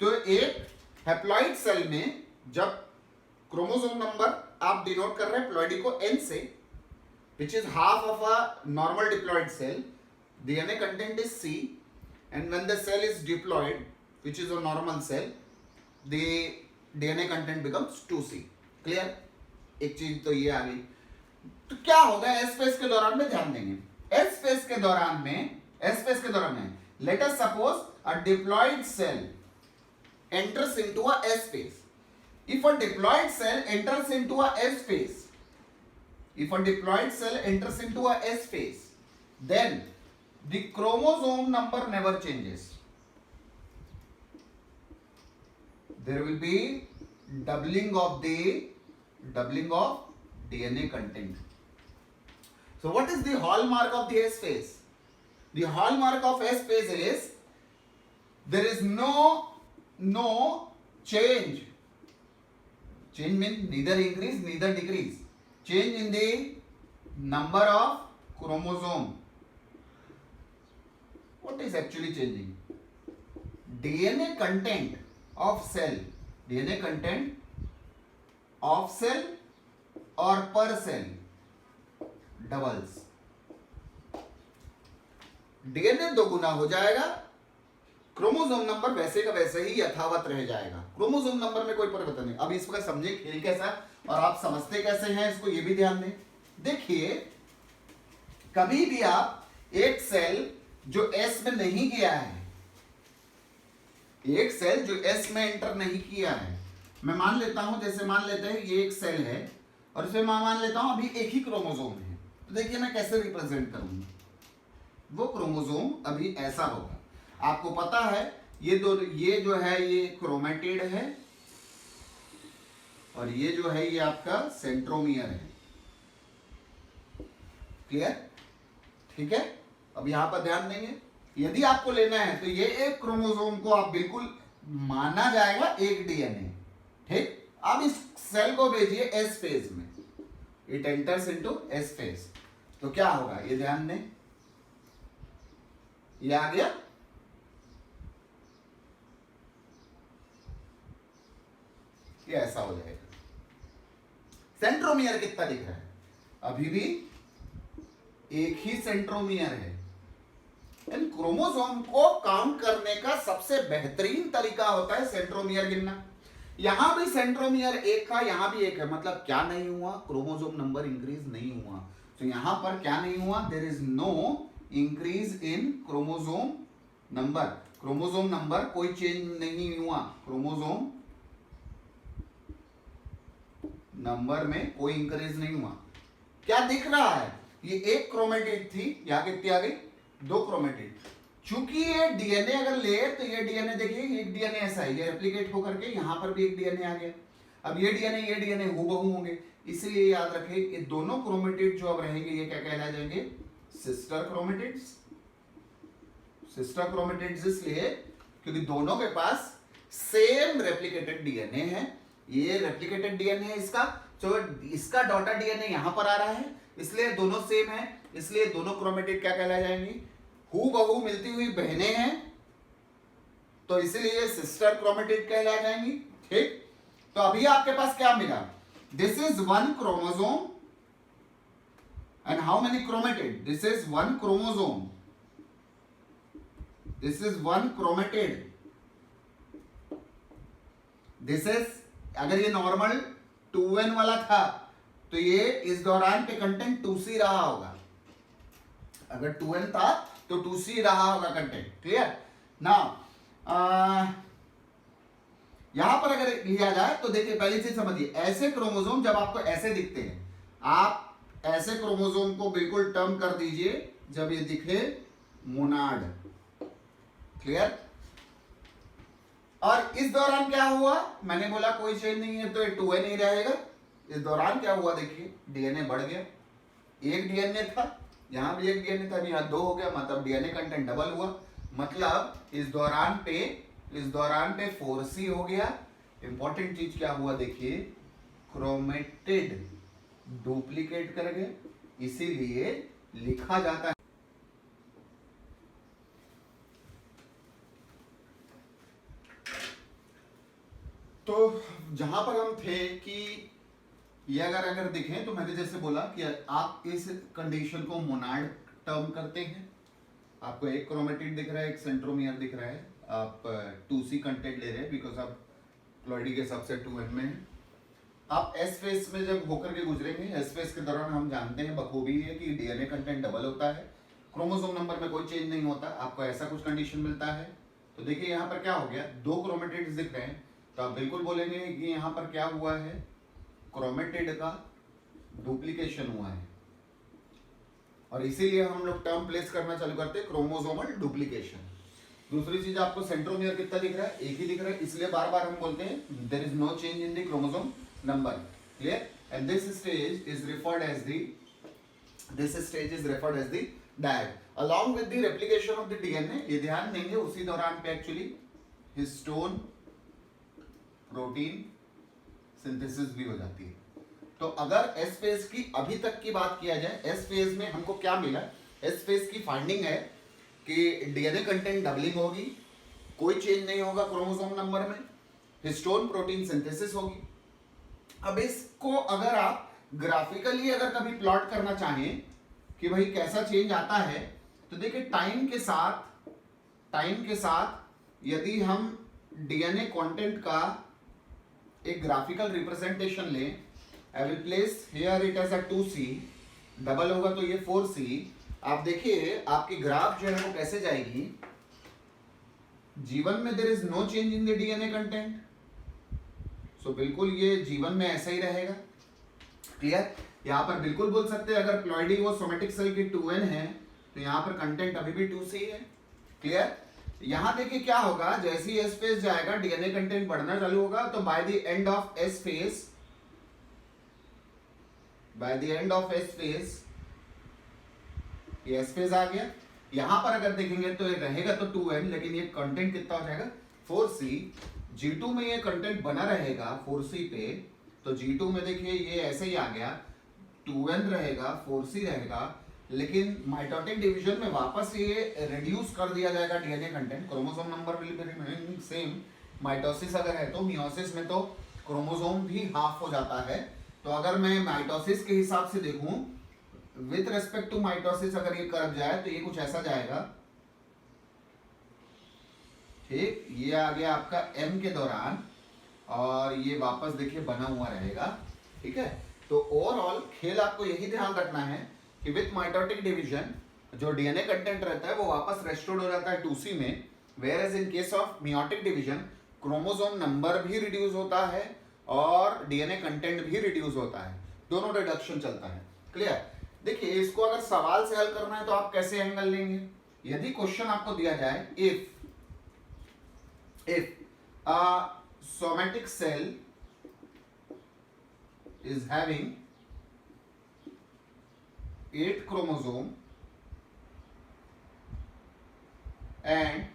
तो एक हैप्लॉइड सेल में जब क्रोमोसोम नंबर आप डिनोट कर रहे हैं प्लॉइडी को N से, which is half of a normal diploid cell, DNA content is C, and when the cell is diploid, which is a normal cell, the DNA content becomes 2C. Clear? एक चीज तो ये आ गई। तो क्या होगा एस फेज के दौरान में? ध्यान देंगे, एस फेज के दौरान में let us suppose a diploid cell enters into a S phase. If a diploid cell enters into a S phase, if a diploid cell enters into a S phase, then the chromosome number never changes. There will be doubling of DNA content. So what is the hallmark of the S phase? The hallmark of S phase is there is no change. Change means neither increase neither decrease. Change in the number of chromosome. What is actually changing? DNA content of cell. DNA content of cell or per cell doubles. DNA दोगुना हो जाएगा, chromosome number वैसे का वैसे ही यथावत रह जाएगा। Chromosome number में कोई परिवर्तन नहीं। अब इसका समझे खेल कैसा और आप समझते कैसे हैं इसको ये भी ध्यान दें। देखिए कभी भी आप एक सेल जो एस में नहीं गया है, एक सेल जो एस में एंटर नहीं किया है, मैं मान लेता हूं, जैसे मान लेते हैं ये एक सेल है और इसमें मैं मान लेता हूं अभी एक ही क्रोमोसोम है, तो देखिए मैं कैसे रिप्रेजेंट करूंगा। वो क्रोमोसोम अभी ऐसा होगा, आपको पता है ये जो है ये क्रोमेटिड है और ये जो है ये आपका सेंट्रोमियर है। क्लियर? ठीक है। अब यहां पर ध्यान देंगे, यदि आपको लेना है तो ये एक क्रोमोसोम को आप बिल्कुल माना जाएगा एक डीएनए। ठीक, अब इस सेल को भेजिए एस फेज में, it enters into S phase, तो क्या होगा ये ध्यान दें, ये आ गया। ये ऐसा हो जाएगा। सेंट्रोमियर कितना दिख रहा है? अभी भी एक ही सेंट्रोमियर है। इन क्रोमोसोम को काउंट करने का सबसे बेहतरीन तरीका होता है सेंट्रोमियर गिनना। यहां भी सेंट्रोमियर एक था, यहां भी एक है, मतलब क्या नहीं हुआ, क्रोमोसोम नंबर इंक्रीज नहीं हुआ। तो यहां पर क्या नहीं हुआ, there is no increase in chromosome number. Chromosome number कोई चेंज नहीं हुआ, क्रोमोसोम नंबर में कोई इंक्रीज नहीं हुआ। क्या दिख रहा है, ये एक क्रोमेटिड थी, यहां कितनी आ गई, 2 क्रोमेटिड। चूंकि ये डीएनए अगर ले तो ये डीएनए देखिए, एक डीएनए ऐसा है, ये रेप्लिकेट होकर के यहां पर भी एक डीएनए आ गया। अब ये डीएनए हूबहू होंगे, इसलिए याद रखें ये दोनों क्रोमेटिड जो अब रहेंगे ये क्या कहलाए जाएंगे, सिस्टर क्रोमेटिड्स। सिस्टर क्रोमेटिड्स इसलिए क्योंकि दोनों के पास सेम रेप्लिकेटेड डीएनए है। ये रेप्लिकेटेड डीएनए है इसका, तो इसका डॉटर डीएनए यहां पर आ रहा है, इसलिए दोनों सेम है, इसलिए दोनों क्रोमेटिड क्या कहलाए जाएंगी, हूबहू मिलती हुई बहनें हैं, तो इसलिए सिस्टर क्रोमेटिड कहलाए जाएंगी। ठीक, तो अभी आपके पास क्या मिला, this is 1 chromosome and how many chromatid, this is 1 chromosome, this is 1 chromatid, this is, अगर ये नॉर्मल 2n वाला था तो ये इस दौरान पे कंटेंट 2c रहा होगा, अगर 2n था तो 2c रहा होगा कंटेंट। क्लियर? नाउ यहां पर अगर लिया जाए तो देखिए पहली चीज समझिए, ऐसे क्रोमोसोम जब आपको ऐसे दिखते हैं, आप ऐसे क्रोमोसोम को बिल्कुल टर्म कर दीजिए जब ये दिखे मोनाड। क्लियर? और इस दौरान क्या हुआ, मैंने बोला कोई चेंज नहीं है तो ये 2n ही रहेगा। इस दौरान क्या हुआ देखिए, डीएनए बढ़ गया, एक डीएनए था, यहां भी एक डीएनए था, यहां 2 हो गया, मतलब डीएनए कंटेंट डबल हुआ, मतलब इस दौरान पे 4c हो गया। इंपॉर्टेंट चीज क्या हुआ देखिए, क्रोमेटिड डुप्लीकेट कर गए, इसीलिए लिखा जाता है। तो जहां पर हम थे कि ये अगर दिखें तो मैंने जैसे बोला कि आप इस कंडीशन को मोनाड टर्म करते हैं, आपको एक क्रोमेटिड दिख रहा है, एक सेंट्रोमियर दिख रहा है, आप 2c कंटेंट ले रहे हैं बिकॉज आप क्लोइडी के सबसेट 2n में है। आप एस फेज में जब होकर के गुजरेंगे, एस फेज के दौरान हम जानते हैं बखूबी है कि डीएनए कंटेंट डबल होता है, क्रोमोसोम नंबर में कोई चेंज नहीं होता, आपको ऐसा कुछ कंडीशन मिलता है। तो देखिए यहाँ पर क्या हो गया, 2 क्रोमेटिड्स दिख रहे हैं, तो आप बिल्कुल बोलेंगे कि यहाँ पर क्या हुआ है, क्रोमेटिड का डुप्लीकेशन हुआ है, और इसीलिए हम लोग टर्म प्लेस करना चालू करते हैं क्रोमोसोमल डुप्लीकेशन। दूसरी चीज, आपको सेंट्रोमियर कितना दिख रहा है, एक ही दिख रहा है, इसलिए बार बार हम बोलते हैं there is no change in the chromosome number. Clear? And this stage is referred as the डायग along with the replication of the DNA। ये ध्यान देंगे उसी दौरान पे एक्चुअली हिस्टोन प्रोटीन सिंथेसिस भी हो जाती है। तो अगर एस फेज की अभी तक की बात किया जाए, एस फेज में हमको क्या मिला, एस फेज की फाइंडिंग है कि डीएनए कंटेंट डबलिंग होगी, कोई चेंज नहीं होगा क्रोमोसोम नंबर में, हिस्टोन प्रोटीन सिंथेसिस होगी। अब इसको अगर आप ग्राफिकली अगर कभी प्लॉट करना चाहें कि भाई कैसा चेंज आता है, तो देखिए टाइम के साथ यदि हम डीएनए कंटेंट का एक ग्राफिकल रिप्रेजेंटेशन लें, I will place here it as a 2c, double होगा तो ये 4c। आप देखिए आपकी ग्राफ जो है वो कैसे जाएगी, जीवन में there is no change in the DNA content, so बिल्कुल ये जीवन में ऐसा ही रहेगा। क्लियर? यहाँ पर बिल्कुल बोल सकते हैं अगर प्लॉइडी वो सोमेटिक सेल की 2n है तो यहाँ पर कंटेंट अभी भी 2c है। क्लियर? यहाँ देखिए क्या होगा, जैसे ही एस फेज जाएगा डीएनए कंटेंट बढ़ना चालू होगा, तो by the end of S phase, by the end of S phase, ये एस फेज आ गया। यहां पर अगर देखेंगे तो ये रहेगा तो 2n, लेकिन ये कंटेंट कितना हो जाएगा 4c। G2 में ये कंटेंट बना रहेगा 4c पे, तो G2 में देखिए ये ऐसे ही आ गया, 2n रहेगा 4c रहेगा, लेकिन माइटोटिक डिवीजन में वापस ये रिड्यूस कर दिया जाएगा DNA content, chromosome number will be remaining same. Mitosis अगर है तो मियोसिस में तो क्रोमोसोम भी हाफ हो जाता है। तो अगर मैं माइटोसिस के हिसाब से देखूं विथ रेस्पेक्ट टू माइटोसिस, अगर ये कर्व जाए तो ये कुछ ऐसा जाएगा। ठीक, ये आ गया आपका एम के दौरान, और ये वापस देखिए बना हुआ रहेगा। ठीक है, तो ओवरऑल खेल आपको यही ध्यान रखना है कि विथ माइटोटिक डिवीजन जो डीएनए कंटेंट रहता है वो वापस रेस्टोर्ड हो जाता है 2c में, whereas in case of meiotic division chromosome number भी रिड्यूस होता है और डीएनए कंटेंट भी रिड्यूस होता है, दोनों रिडक्शन चलता है। क्लियर? देखिए इसको अगर सवाल से हल करना है तो आप कैसे एंगल लेंगे? यदि क्वेश्चन आपको दिया जाए if a somatic cell is having 8 chromosome and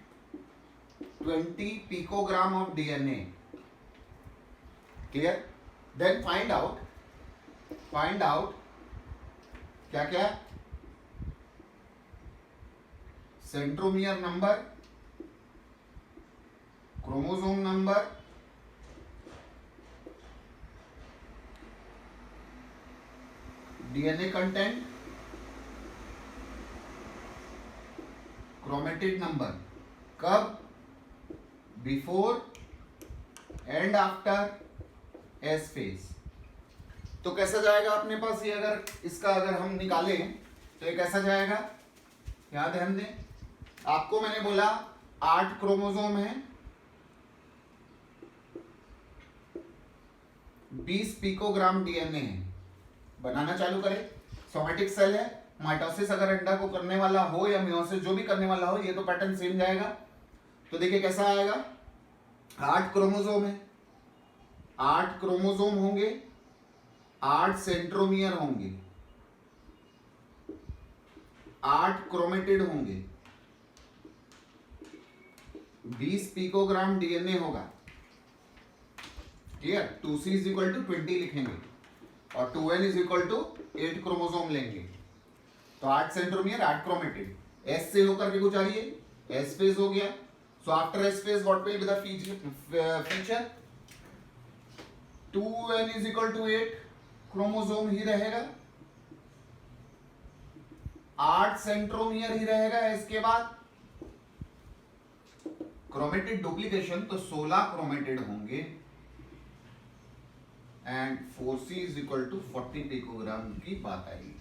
20 picogram of DNA, clear? Then find out क्या क्या, centromere number, chromosome number, DNA content, chromatid number, कब, before and after S phase. तो कैसा जाएगा अपने पास ये, अगर इसका अगर हम निकालें तो ये कैसा जाएगा, यहां ध्यान दें। आपको मैंने बोला 8 क्रोमोसोम है, 20 पिकोग्राम डीएनए है, बनाना चालू करें। सोमेटिक सेल है, माइटोसिस अगर अंडा को करने वाला हो या मियोसिस जो भी करने वाला हो, ये तो पैटर्न सेम जाएगा। तो देखिए कैसा आएगा, 8 क्रोमोसोम है, 8 क्रोमोसोम होंगे, 8 सेंट्रोमियर होंगे, 8 क्रोमेटिड होंगे, 20 पिकोग्राम डीएनए होगा। Clear? 2c is equal to 20 लिखेंगे और 2n is equal to 8 chromosome लेंगे। तो 8 सेंट्रोमियर, 8 क्रोमेटिड, s से होकर के कुछ आ रही है, s फेज हो गया। So after s phase what will be the feature, 2n is equal to 8 chromosome ही रहेगा, 8 सेंट्रोमियर ही रहेगा। इसके बाद क्रोमेटिड डुप्लीकेशन, तो 16 क्रोमेटिड होंगे and 4c is equal to 40 picogram की बात आएगी।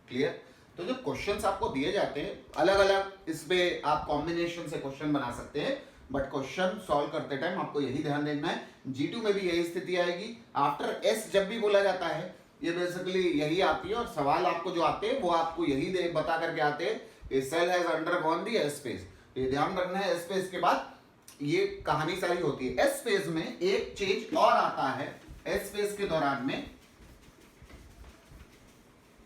क्लियर? तो जो क्वेश्चंस आपको दिए जाते हैं अलग अलग, इसमें आप कॉम्बिनेशन से क्वेश्चन बना सकते हैं, बट क्वेश्चन सॉल्व करते टाइम आपको यही ध्यान देना है। G2 में भी यही स्थिति आएगी। आफ्टर S जब भी बोला जाता है ये बेसिकली यही आती है, और सवाल आपको जो आते हैं वो आपको यही बता करके आते हैं, a cell has undergone the S phase. ये ध्यान रखना है, S फेज के बाद ये कहानी सारी होती है। S फेज में एक चेंज और आता है, एस फेज के दौरान में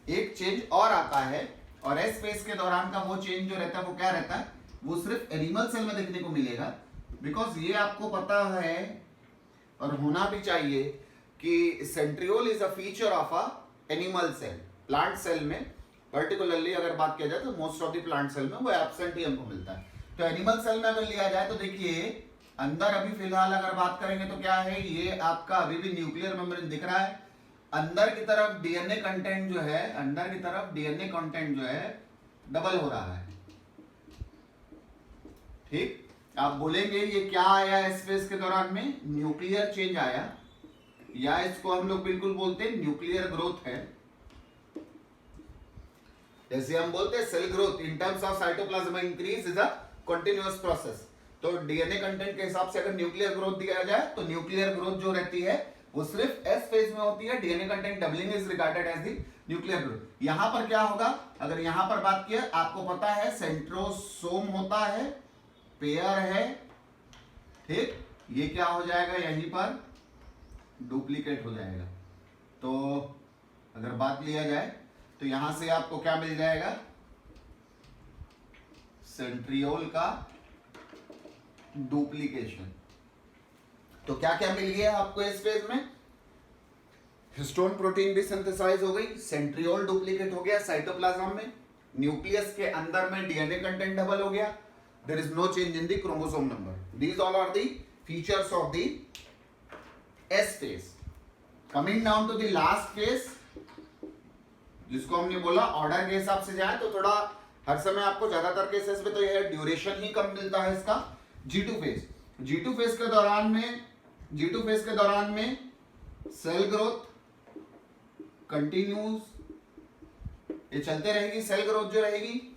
एक चेंज और आता है, और एस फेज के दौरान का वो चेंज जो रहता है वो क्या रहता है, वो सिर्फ एनिमल सेल में देखने को मिलेगा। बिकॉज ये आपको पता है और होना भी चाहिए कि centriole is a feature of a animal cell. Plant cell में पर्टिकुलरली अगर बात किया जाए तो most of the plant cell में वो एब्सेंट ही हमको मिलता है। तो एनिमल सेल में अगर लिया जाए तो देखिए अंदर अभी फिलहाल अगर बात करेंगे तो क्या है, ये आपका अभी भी न्यूक्लियर मेम्ब्रेन दिख रहा है। अंदर की तरफ डीएनए कंटेंट जो है, अंदर की तरफ डीएनए कंटेंट जो है डबल हो रहा है। ठीक, आप बोलेंगे ये क्या आया एस फेज के दौरान में, न्यूक्लियर चेंज आया, या इसको हम लोग बिल्कुल बोलते हैं न्यूक्लियर ग्रोथ है। जैसे हम बोलते हैं cell growth in terms of cytoplasm increase is a continuous process. तो डीएनए कंटेंट के हिसाब से अगर न्यूक्लियर ग्रोथ दिया जाए तो न्यूक्लियर ग्रोथ जो रहती है वो सिर्फ एस फेज में होती है। DNA content doubling is regarded as the nuclear growth. यहां पर क्या होगा, अगर यहां पर बात किया, आपको पता है सेंट्रोसोम होता है, पेयर है, ठीक, ये क्या हो जाएगा, यहीं पर डुप्लीकेट हो जाएगा। तो अगर बात लिया जाए तो यहां से आपको क्या मिल जाएगा, सेंट्रियोल का डुप्लीकेशन। तो क्या क्या मिल गया आपको इस फेज में, हिस्टोन प्रोटीन भी सिंथेसाइज हो गई, सेंट्रियोल डुप्लीकेट हो गया साइटोप्लाज्म में, न्यूक्लियस के अंदर में डीएनए कंटेंट डबल हो गया, there is no change in the chromosome number. These all are the features of the S phase. Coming down to the last phase, जिसको हमने बोला ऑर्डर के हिसाब से जाए तो थोड़ा हर समय आपको ज्यादातर केसेस में तो यह ड्यूरेशन ही कम मिलता है इसका। G2 फेज, G2 फेज के दौरान में सेल ग्रोथ कंटिन्यूस, ये चलते रहेगी, सेल ग्रोथ जो रहेगी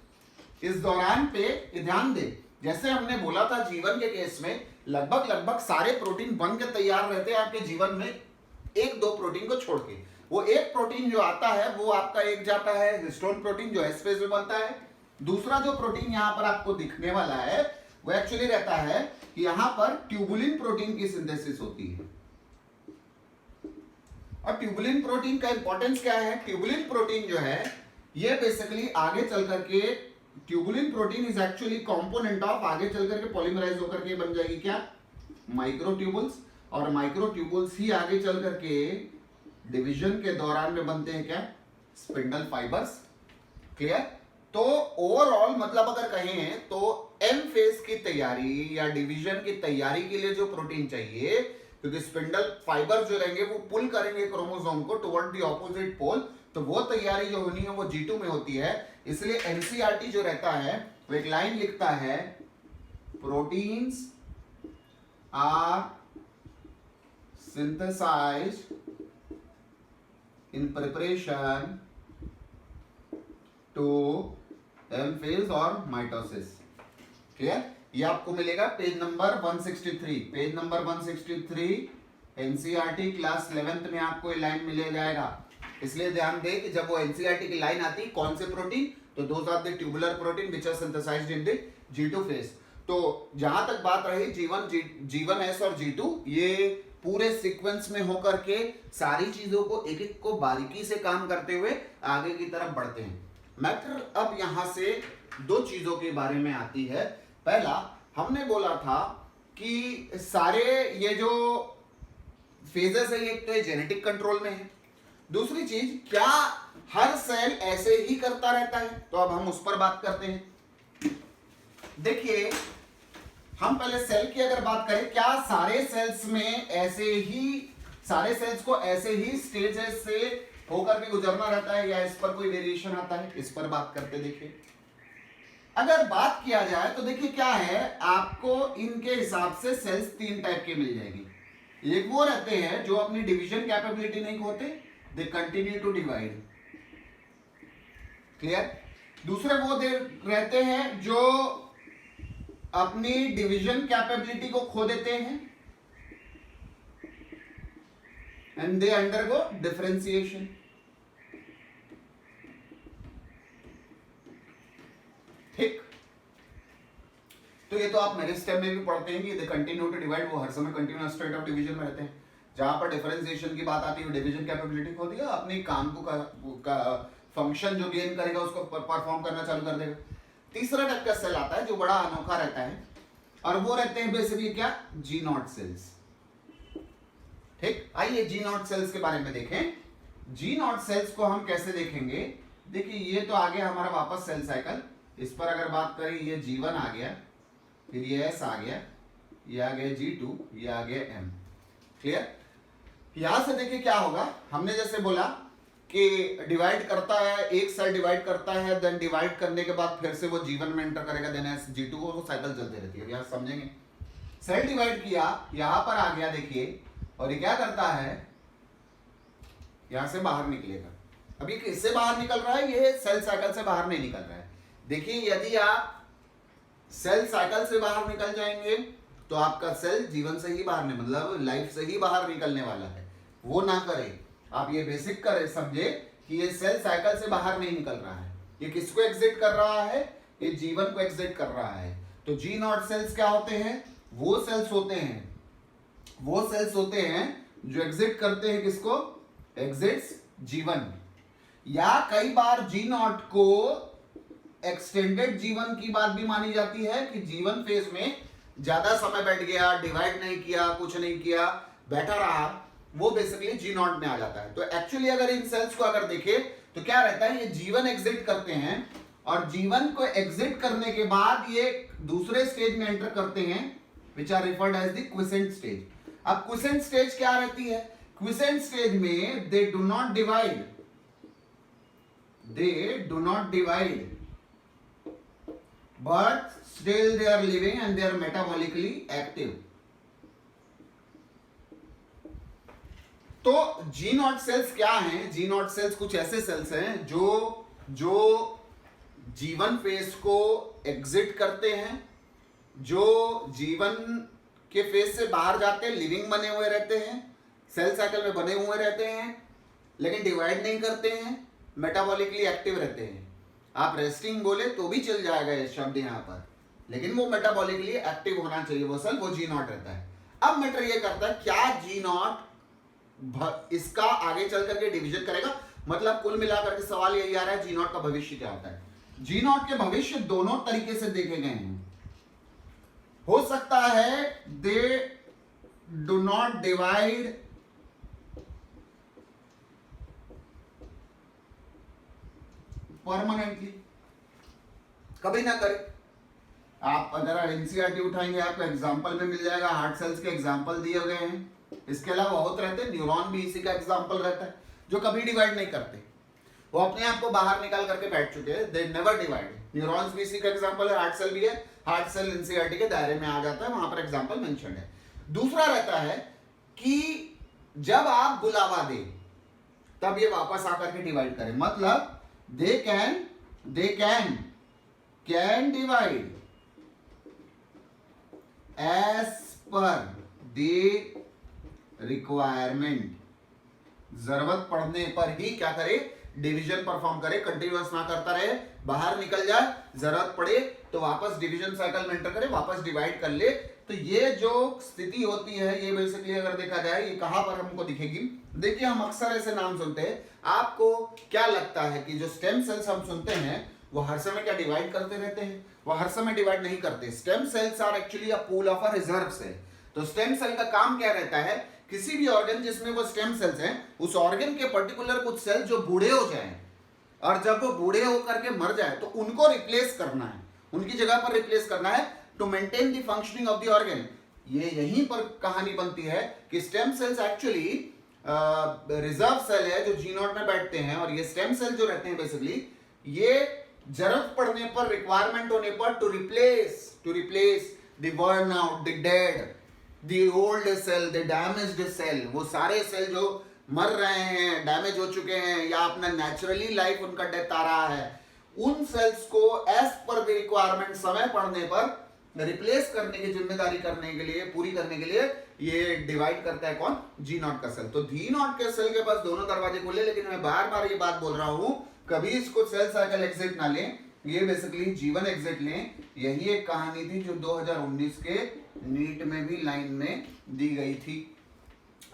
इस दौरान पे। ध्यान दे, जैसे हमने बोला था जीवन के केस में लगभग सारे प्रोटीन बन के तैयार रहते हैं आपके जीवन में, एक दो प्रोटीन को छोड़ के। वो एक प्रोटीन जो आता है वो आपका एक जाता है हिस्टोन प्रोटीन जो एस फेज में बनता है। दूसरा जो प्रोटीन यहां पर आपको दिखने वाला है वो एक्चुअली रहता है कि यहां पर ट्यूबुलिन प्रोटीन की सिंथेसिस होती है। और ट्यूबुलिन प्रोटीन का इंपॉर्टेंस क्या है, ट्यूबुलिन प्रोटीन जो है ये बेसिकली आगे चल करके, tubulin protein is actually component of, आगे चल करके पॉलीमराइज होकर के बन जाएगी क्या, माइक्रोट्यूबुल्स। और माइक्रोट्यूबुल्स ही आगे चल करके डिवीजन के दौरान में बनते हैं क्या, स्पिंडल फाइबर्स। क्लियर। तो ओवरऑल मतलब अगर कहें तो एम फेज की तैयारी या डिवीजन की तैयारी के लिए जो प्रोटीन चाहिए, क्योंकि स्पिंडल फाइबर जो रहेंगे वो पुल करेंगे क्रोमोसोम को टुवर्ड द ऑपोजिट पोल, तो वो तैयारी जो होनी है वो G2 में होती है। इसलिए एनसीईआरटी जो रहता है वो एक लाइन लिखता है, proteins are synthesized in preparation to M phase और माइटोसिस। क्लियर। ये आपको मिलेगा page number 163, page number 163 NCERT class 11th में आपको ये लाइन मिल जाएगा। इसलिए ध्यान दे कि जब वो एनसीईआरटी की लाइन आती कौन से प्रोटीन, तो those are the tubular protein which are synthesized in the G2 phase. तो जहां तक बात रही G1S और G2, ये पूरे सीक्वेंस में होकर के सारी चीजों को एक एक को बारीकी से काम करते हुए आगे की तरफ बढ़ते हैं। मैटर अब यहां से दो चीजों के बारे में आती है। पहला, हमने बोला था कि सारे ये जो फेजेस है एक तो जेनेटिक कंट्रोल में है, दूसरी चीज क्या हर सेल ऐसे ही करता रहता है, तो अब हम उस पर बात करते हैं। देखिए, हम पहले सेल की अगर बात करें, क्या सारे सेल्स में ऐसे ही, सारे सेल्स को ऐसे ही स्टेजेस से होकर के गुजरना रहता है या इस पर कोई वेरिएशन आता है, इस पर बात करते। देखिए, अगर बात किया जाए तो देखिए क्या है, आपको इनके हिसाब से सेल्स तीन टाइप के मिल जाएंगे। एक वो रहते हैं जो अपनी डिवीजन कैपेबिलिटी नहीं खोते, they continue to divide. Clear. दूसरे वो रहते हैं जो अपनी डिवीजन कैपेबिलिटी को खो देते हैं एंड दे अंडरगो डिफरेंशिएशन। ठीक। तो ये तो आप मेरे स्टेप में भी पढ़ते हैं कि दे कंटिन्यू टू डिवाइड, वो हर समय कंटिन्यूअस स्टेट ऑफ डिवीजन में रहते हैं। जहां पर डिफरेंशिएशन की बात आती है, डिवीजन कैपेबिलिटी खो दिया, अपनी काम को फंक्शन जो गेन करेगा उसको परफॉर्म करना चालू कर देगा। तीसरा टाइप का सेल आता है जो बड़ा अनोखा रहता है, और वो रहते हैं बेसिकली क्या, जी नॉट सेल्स। ठीक। आइए जी नॉट सेल्स के बारे में देखें। जी नॉट सेल्स को हम कैसे देखेंगे, देखिए ये तो आ गया हमारा वापस सेल साइकिल। इस पर अगर बात करें, ये G1 आ गया, फिर ये S आ गया, ये आ गया G2, ये आ गया M। क्लियर। यहां से देखिए क्या होगा, हमने जैसे बोला कि डिवाइड करता है, एक सेल डिवाइड करता है, देन डिवाइड करने के बाद फिर से वो G1 में एंटर करेगा, देन S G2, वो साइकिल चलती रहती है। यहां समझेंगे, सेल डिवाइड किया, यहां पर आ गया देखिए, और ये क्या करता है, यहां से बाहर निकलेगा। अभी किससे बाहर निकल रहा है, ये सेल साइकिल से बाहर नहीं निकल रहा है। देखिए, यदि आप सेल साइकिल से बाहर निकल जाएंगे तो आपका सेल जीवन से ही बाहर मतलब लाइफ से ही बाहर निकलने वाला है। वो ना करें, आप ये बेसिक करें, समझे कि ये सेल साइकिल से बाहर नहीं निकल रहा है, ये किसको एग्जिट कर रहा है, ये जीवन को एग्जिट कर रहा है। तो जी नॉट सेल्स क्या होते हैं, वो सेल्स होते हैं जो एग्जिट करते हैं किसको, एग्जिट्स जीवन। या कई बार जी नॉट को एक्सटेंडेड जीवन की बात भी मानी जाती है कि जीवन फेज में ज्यादा समय बैठ गया, डिवाइड नहीं किया, कुछ नहीं किया, बैठा रहा, वो बेसिकली जी नॉट में आ जाता है। तो एक्चुअली अगर इन सेल्स को अगर देखें तो क्या रहता है, ये जीवन एग्जिट करते हैं और जीवन को एग्जिट करने के बाद ये दूसरे स्टेज में एंटर करते हैं which are referred as the quiescent stage. अब क्विसेंट स्टेज क्या रहती है, क्विसेंट स्टेज में they do not divide but still they are living and they are metabolically active। तो जी नॉट सेल्स क्या हैं, जी नॉट सेल्स कुछ ऐसे सेल्स हैं जो जीवन फेज को एग्जिट करते हैं, जो जीवन के फेज से बाहर जाते हैं, लिविंग बने हुए रहते हैं, सेल साइकिल में बने हुए रहते हैं, लेकिन डिवाइड नहीं करते हैं, मेटाबॉलिकली एक्टिव रहते हैं। आप रेस्टिंग बोले तो भी चल जाएगा ये शब्द यहाँ पर, लेकिन वो मेटाबॉलिकली एक्टिव होना चाहिए वो सेल, वो जी नॉट रहता है। अब मैटर ये करता है क्या जी नॉट इसका आगे चल करके डिवीजन करेगा, मतलब कुल मिलाकर के सवाल यही आ रहा है जी नॉट का भविष्य क्या होता है। जी नॉट के भविष्य दोनों तरीके से देखे गए हैं। हो सकता है दे डू नॉट डिवाइड परमानेंटली, कभी ना करे। आप अगर एनसीईआरटी उठाएंगे आपको एग्जांपल में मिल जाएगा, हार्ट सेल्स के एग्जांपल दिए गए हैं। इसके अलावा बहुत रहते हैं, न्यूरॉन भी इसी का एग्जांपल रहता है, जो कभी डिवाइड नहीं करते, वो अपने आप को बाहर निकाल करके बैठ चुके हैं, दे नेवर डिवाइड। न्यूरॉन्स भी इसी का एग्जांपल है, हार्ट सेल भी है, हार्ट सेल एनसीईआरटी के दायरे में आ जाता है, वहां पर एग्जांपल मेंशन है। दूसरा रहता है कि जब आप बुलावा दें तब ये वापस आकर के डिवाइड करें, मतलब they can divide as per the requirement। जरूरत पड़ने पर ही क्या करे, डिवीजन परफॉर्म करे, कंटिन्यूअस ना करता रहे, बाहर निकल जाए, जरूरत पड़े तो वापस डिवीजन साइकिल में एंटर करे, वापस डिवाइड कर ले। तो ये जो स्थिति होती है ये बेसिकली अगर देखा जाए ये कहां पर हमको दिखेगी, देखिए हम अक्सर ऐसे नाम सुनते हैं, आपको क्या लगता है कि जो स्टेम सेल्स हम सुनते हैं वो हर समय क्या डिवाइड करते रहते हैं, वो हर समय डिवाइड नहीं करते। Stem cells are actually a pool of a reserve cell. तो स्टेम सेल का काम क्या रहता है, किसी भी ऑर्गन जिसमें वो स्टेम सेल्स हैं उस ऑर्गन के पर्टिकुलर कुछ सेल जो बूढ़े हो जाएं और जब वो बूढ़े होकर के मर जाए तो उनको रिप्लेस करना है, उनकी जगह पर रिप्लेस करना है to maintain the functioning of the organ. ये यहीं पर कहानी बनती है कि stem cells actually reserve cell है जो जी नॉट में बैठते हैं, और ये स्टेम सेल जो रहते हैं बेसिकली ये जरूरत पड़ने पर, रिक्वायरमेंट होने पर to replace the burn out, the dead, the old cell, the damaged cell, वो सारे सेल जो मर रहे हैं, डैमेज हो चुके हैं या अपना नेचुरली लाइफ उनका डेथ आ रहा है, उन सेल्स को एज पर द रिक्वायरमेंट समय पड़ने पर रिप्लेस करने की जिम्मेदारी करने के लिए, पूरी करने के लिए ये डिवाइड करता है कौन, जी नॉट का सेल। तो जी नॉट के सेल के पास दोनों दरवाजे खुले, लेकिन मैं बार बार ये बात बोल रहा हूं कभी इसको सेल साइकिल एग्जिट ना लें, ये बेसिकली जीवन एग्जिट लें। यही एक कहानी थी जो 2019 के नीट में भी लाइन में दी गई थी,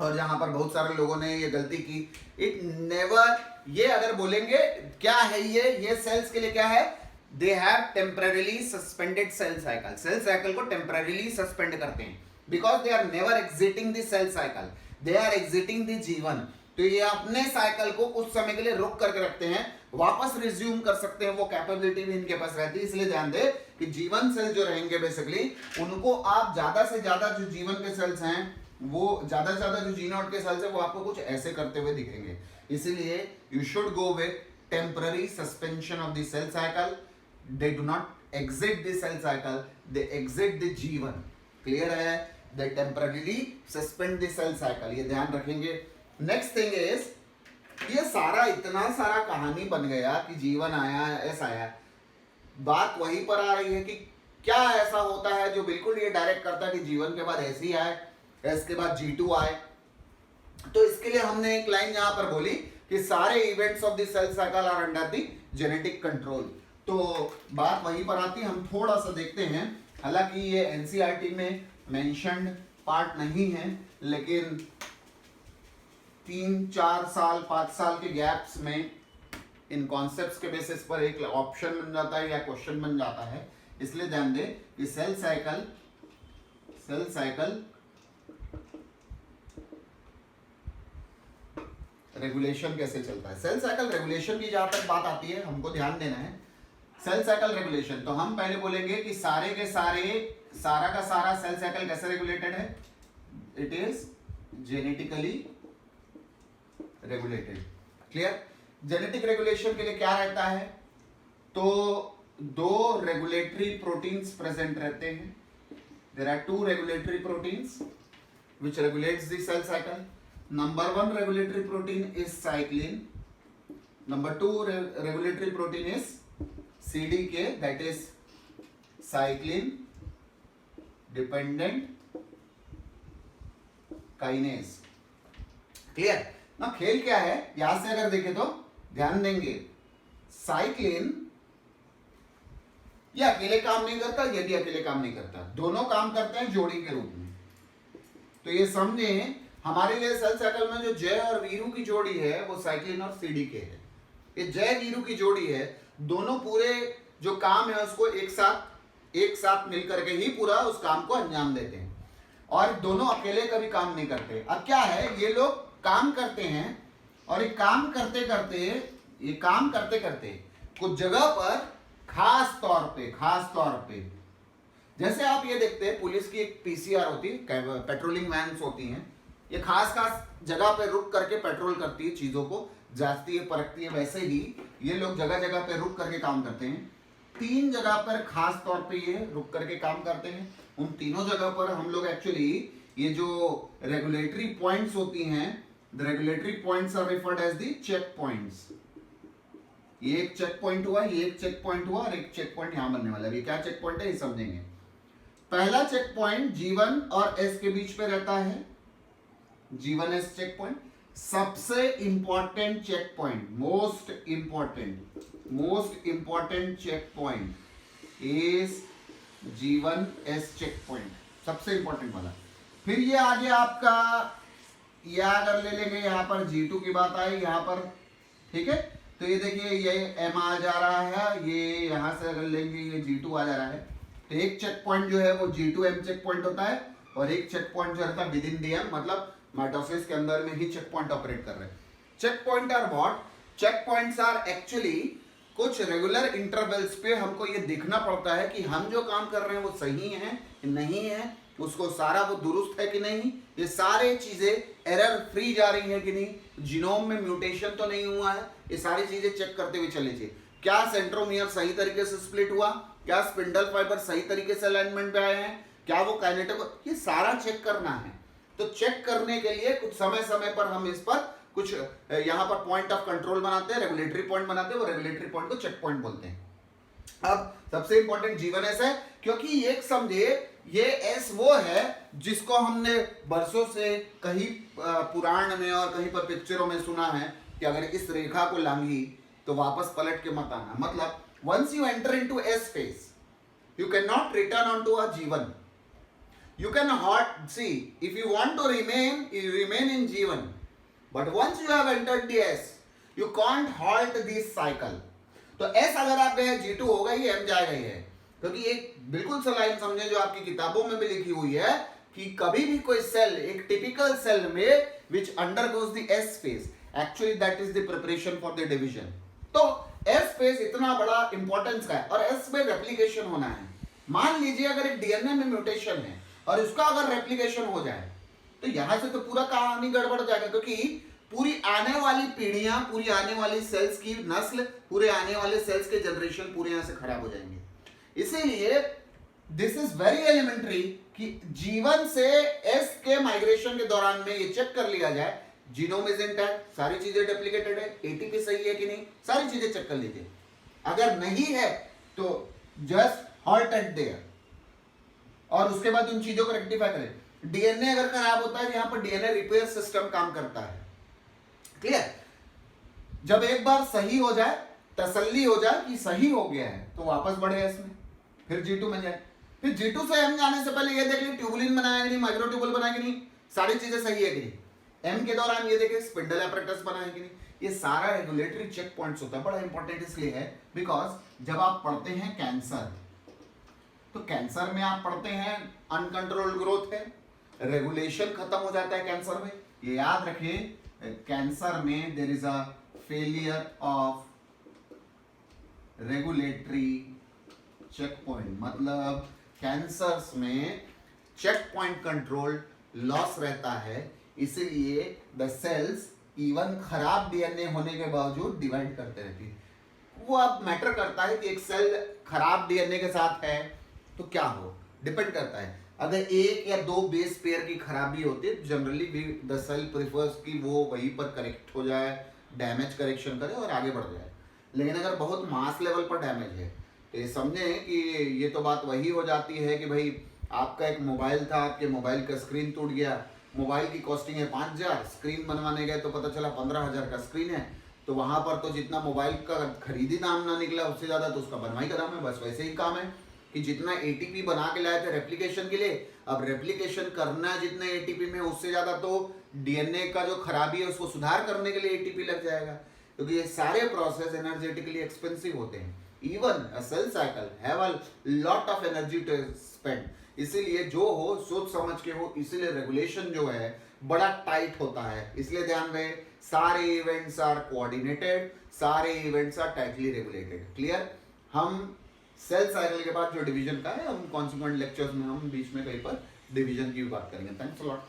और जहां पर बहुत सारे लोगों ने ये गलती की। इट नेवर, ये अगर बोलेंगे क्या है ये सेल्स के लिए क्या है, they have temporarily suspended cell cycle, cell cycle को टेम्पररीली सस्पेंड करते हैं, because they are never exiting the cell cycle, they are exiting the जीवन। तो ये अपने साइकिल को कुछ समय के लिए रोक करके रखते हैं, वापस रिज्यूम कर सकते हैं, वो कैपेबिलिटी भी इनके पास रहती है। इसलिए ध्यान दे कि जीवन सेल जो रहेंगे बेसिकली उनको आप ज्यादा से ज्यादा जो जीवन के सेल्स हैं, वो ज्यादा से ज्यादा जो जी नॉट के सेल्स है वो आपको कुछ ऐसे करते हुए दिखेंगे। इसीलिए you should go with temporary suspension of the cell cycle, they do not exit the cell cycle, they exit the जीवन। क्लियर है, they temporarily suspend the cell cycle, ये ध्यान रखेंगे। नेक्स्ट थिंग इज, ये सारा इतना सारा कहानी बन गया कि जीवन आया, ऐसा आया, बात वहीं पर आ रही है कि क्या ऐसा होता है जो बिल्कुल ये डायरेक्ट करता है कि जीवन के बाद एस ही आए, एस के बाद G2 आए। तो इसके लिए हमने एक लाइन यहां पर बोली कि सारे events of the cell cycle are under the genetic control. तो बात वहीं पर आती है, हम थोड़ा सा देखते हैं, हालांकि ये एनसीईआरटी में मेंशन्ड पार्ट नहीं है, लेकिन 3-4 साल 5 साल के गैप्स में इन कॉन्सेप्ट्स के बेसिस पर एक ऑप्शन बन जाता है या क्वेश्चन बन जाता है। इसलिए ध्यान दें कि सेल साइकिल रेगुलेशन कैसे चलता है। सेल साइकिल रेगुलेशन की जहां तक बात आती है, हमको ध्यान देना है सेल साइकिल रेगुलेशन। तो हम पहले बोलेंगे कि सारे के सारे, सारा का सारा सेल साइकिल कैसे रेगुलेटेड है, it is genetically regulated. Clear. Genetic regulation के लिए क्या रहता है, तो 2 रेगुलेटरी प्रोटीन्स प्रेजेंट रहते हैं। There are 2 regulatory proteins which regulates the cell cycle. Number 1 regulatory protein is cyclin. Number 2 regulatory protein is CDK, that is cyclin dependent kinase. Clear? ना खेल क्या है, यहां से अगर देखें तो ध्यान देंगे, साइक्लिन ये अकेले काम नहीं करता, ये भी अकेले काम नहीं करता, दोनों काम करते हैं जोड़ी के रूप में। तो ये समझे, हमारे लिए सेल साइकिल में जो जय और वीरू की जोड़ी है वो साइक्लिन और सीडीके है। ये जय वीरू की जोड़ी है, दोनों पूरे जो काम है उसको एक साथ मिलकर के ही पूरा उस काम को अंजाम देते हैं, और दोनों अकेले कभी काम नहीं करते। अब क्या है, ये लोग काम करते हैं और ये काम करते करते कुछ जगह पर खास तौर पे जैसे आप ये देखते हैं, पुलिस की एक पीसीआर होती है, पेट्रोलिंग वैन्स होती हैं, ये खास जगह पे रुक करके पेट्रोल करती है, चीजों को जांचती है, परखती है। वैसे ही ये लोग जगह जगह पे रुक करके काम करते हैं। 3 जगह पर खास तौर पे ये रुक करके काम करते हैं। उन तीनों जगह पर हम लोग एक्चुअली ये जो रेगुलेटरी पॉइंट्स होती हैं, the regulatory points are referred as the check points. ये एक चेक पॉइंट हुआ, ये एक चेक पॉइंट हुआ, और एक चेक पॉइंट यहां बनने वाला है। ये क्या चेक पॉइंट है ये समझेंगे। पहला चेक पॉइंट G1 और S के बीच पे रहता है, G1S चेक पॉइंट। सबसे important check point, most important check point is G1S check point, सबसे इंपॉर्टेंट वाला। फिर ये आगे आपका, ये अगर ले लेंगे, यहां पर G2 की बात आई यहां पर, ठीक है। तो ये देखिए, ये M आ जा रहा है, ये यहां से अगर लेंगे ये G2 आ जा रहा है। तो एक चेक पॉइंट जो है वो G2M चेक पॉइंट होता है, और एक चेक पॉइंट जो रहता है विद इन DM, मतलब माइटोसिस के अंदर में ही चेक पॉइंट ऑपरेट कर रहे हैं। Check point are what? Check points are actually कुछ रेगुलर इंटरवल्स पे हमको ये देखना पड़ता है कि हम जो काम कर रहे हैं वो सही है नहीं है, उसको सारा वो दुरुस्त है कि नहीं, ये सारे चीजें एरर फ्री जा रही है कि नहीं, जीनोम में म्यूटेशन तो नहीं हुआ है, ये सारी चीजें चेक करते हुए चले जाइए। क्या सेंट्रोमियर सही तरीके से स्प्लिट हुआ, क्या स्पिंडल फाइबर सही तरीके से अलाइनमेंट पे आए हैं, क्या वो काइनेटिक, ये सारा चेक करना है। तो चेक करने के लिए कुछ समय समय पर हम इस पर कुछ यहां पर पॉइंट ऑफ कंट्रोल बनाते हैं, रेगुलेटरी पॉइंट बनाते हैं, वो रेगुलेटरी पॉइंट को चेक पॉइंट बोलते हैं। अब सबसे इंपॉर्टेंट G1S है, क्योंकि एक समझे ये S वो है जिसको हमने बरसों से कहीं पुराण में और कहीं पर पिक्चरों में सुना है कि अगर इस रेखा को लांघी तो वापस पलट के मत आना। मतलब once you enter into S phase, you cannot return onto a G1. You can see, if you want to remain, you remain in G1. But once you have entered the S, you can't halt this cycle. तो S अगर आप गए G2 होगा, ये M जाएगा ही है, क्योंकि एक बिल्कुल सा लाइन समझे जो आपकी किताबों में भी लिखी हुई है कि कभी भी कोई सेल, एक टिपिकल सेल में which undergoes the S phase, actually that is the preparation for the division. तो S phase इतना बड़ा इंपॉर्टेंस का है, और S में रेप्लिकेशन होना है। मान लीजिए अगर एक डीएनए में म्यूटेशन है और उसका अगर रेप्लिकेशन हो जाए तो यहां से तो पूरा कहानी गड़बड़ जाएगा, क्योंकि पूरी आने वाली पीढ़ियां, पूरी आने वाली सेल्स की नस्ल, पूरे आने वाले सेल्स के जनरेशन पूरे यहां से खराब हो जाएंगे। इसीलिए दिस इज वेरी एलिमेंट्री कि G1 से S के माइग्रेशन के दौरान में ये चेक कर लिया जाए जीनोम इज इंटैक्ट, सारी चीजें डुप्लीकेटेड है, एटीपी सही है कि नहीं, सारी चीजें चेक कर लीजिए। अगर नहीं है तो जस्ट हॉल्ट एट देयर, और उसके बाद उन चीजों को रेक्टिफाई करें। डीएनए अगर खराब होता है, यहाँ पर डीएनए रिपेयर सिस्टम काम करता है। क्लियर? जब एक बार सही हो जाए, तसल्ली हो जाए कि सही हो गया है, तो वापस बढ़े इसमें, फिर G2 में जाए। फिर G2 से M जाने से पहले ये देख ली ट्यूबुलिन बनाया कि नहीं, माइक्रोट्यूबुल बनाया कि नहीं, सारी चीजें सही है कि नहीं। M के दौरान ये देखे स्पिंडल एपरेटस बना है कि नहीं। ये सारा रेगुलेटरी चेक पॉइंट्स होता है। बड़ा इंपॉर्टेंट इसलिए है बिकॉज जब आप पढ़ते हैं कैंसर, तो कैंसर में आप पढ़ते हैं अनकंट्रोल्ड ग्रोथ है, रेगुलेशन खत्म हो जाता है कैंसर में। ये याद रखें, कैंसर में there is a failure of regulatory check point, मतलब कैंसर्स में चेक पॉइंट कंट्रोल लॉस रहता है, इसीलिए द सेल्स इवन खराब डीएनए होने के बावजूद डिवाइड करते रहती है। वो अब मैटर करता है कि एक सेल खराब डीएनए के साथ है तो क्या हो, डिपेंड करता है। अगर एक या दो बेस पेयर की खराबी होती है, जनरली द सेल प्रिफर्स कि वो वहीं पर करेक्ट हो जाए, डैमेज करेक्शन करे और आगे बढ़ जाए। लेकिन अगर बहुत मास लेवल पर डैमेज है तो ये समझें कि ये तो बात वही हो जाती है कि भाई आपका एक मोबाइल था, आपके मोबाइल का स्क्रीन टूट गया, मोबाइल की कॉस्टिंग है 5,000, स्क्रीन बनवाने गए तो पता चला 15,000 का स्क्रीन है, तो वहां पर तो जितना मोबाइल का खरीदी दाम ना निकला उससे ज्यादा तो उसका बनवाई का दाम है। बस वैसे ही काम है कि जितना एटीपी बना के लाए थे रेप्लिकेशन के लिए, अब रेप्लिकेशन करना है जितने एटीपी में, उससे ज्यादा तो डीएनए का जो खराबी है उसको सुधार करने के लिए एटीपी लग जाएगा, क्योंकि ये सारे प्रोसेस एनर्जेटिकली एक्सपेंसिव होते हैं। Even a cell cycle have a lot of energy to spend, इसीलिए जो हो सोच समझ के हो, इसीलिए रेगुलेशन जो है बड़ा टाइट होता है। इसलिए ध्यान रहे, सारे इवेंट्स आर कोऑर्डिनेटेड, सारे events are tightly regulated. Clear? हम सेल साइकिल के बाद जो डिवीजन का है, हम कॉन्सिक्वेंट लेक्चर्स में हम बीच में कहीं पर डिवीजन की बात करेंगे। Thanks a lot.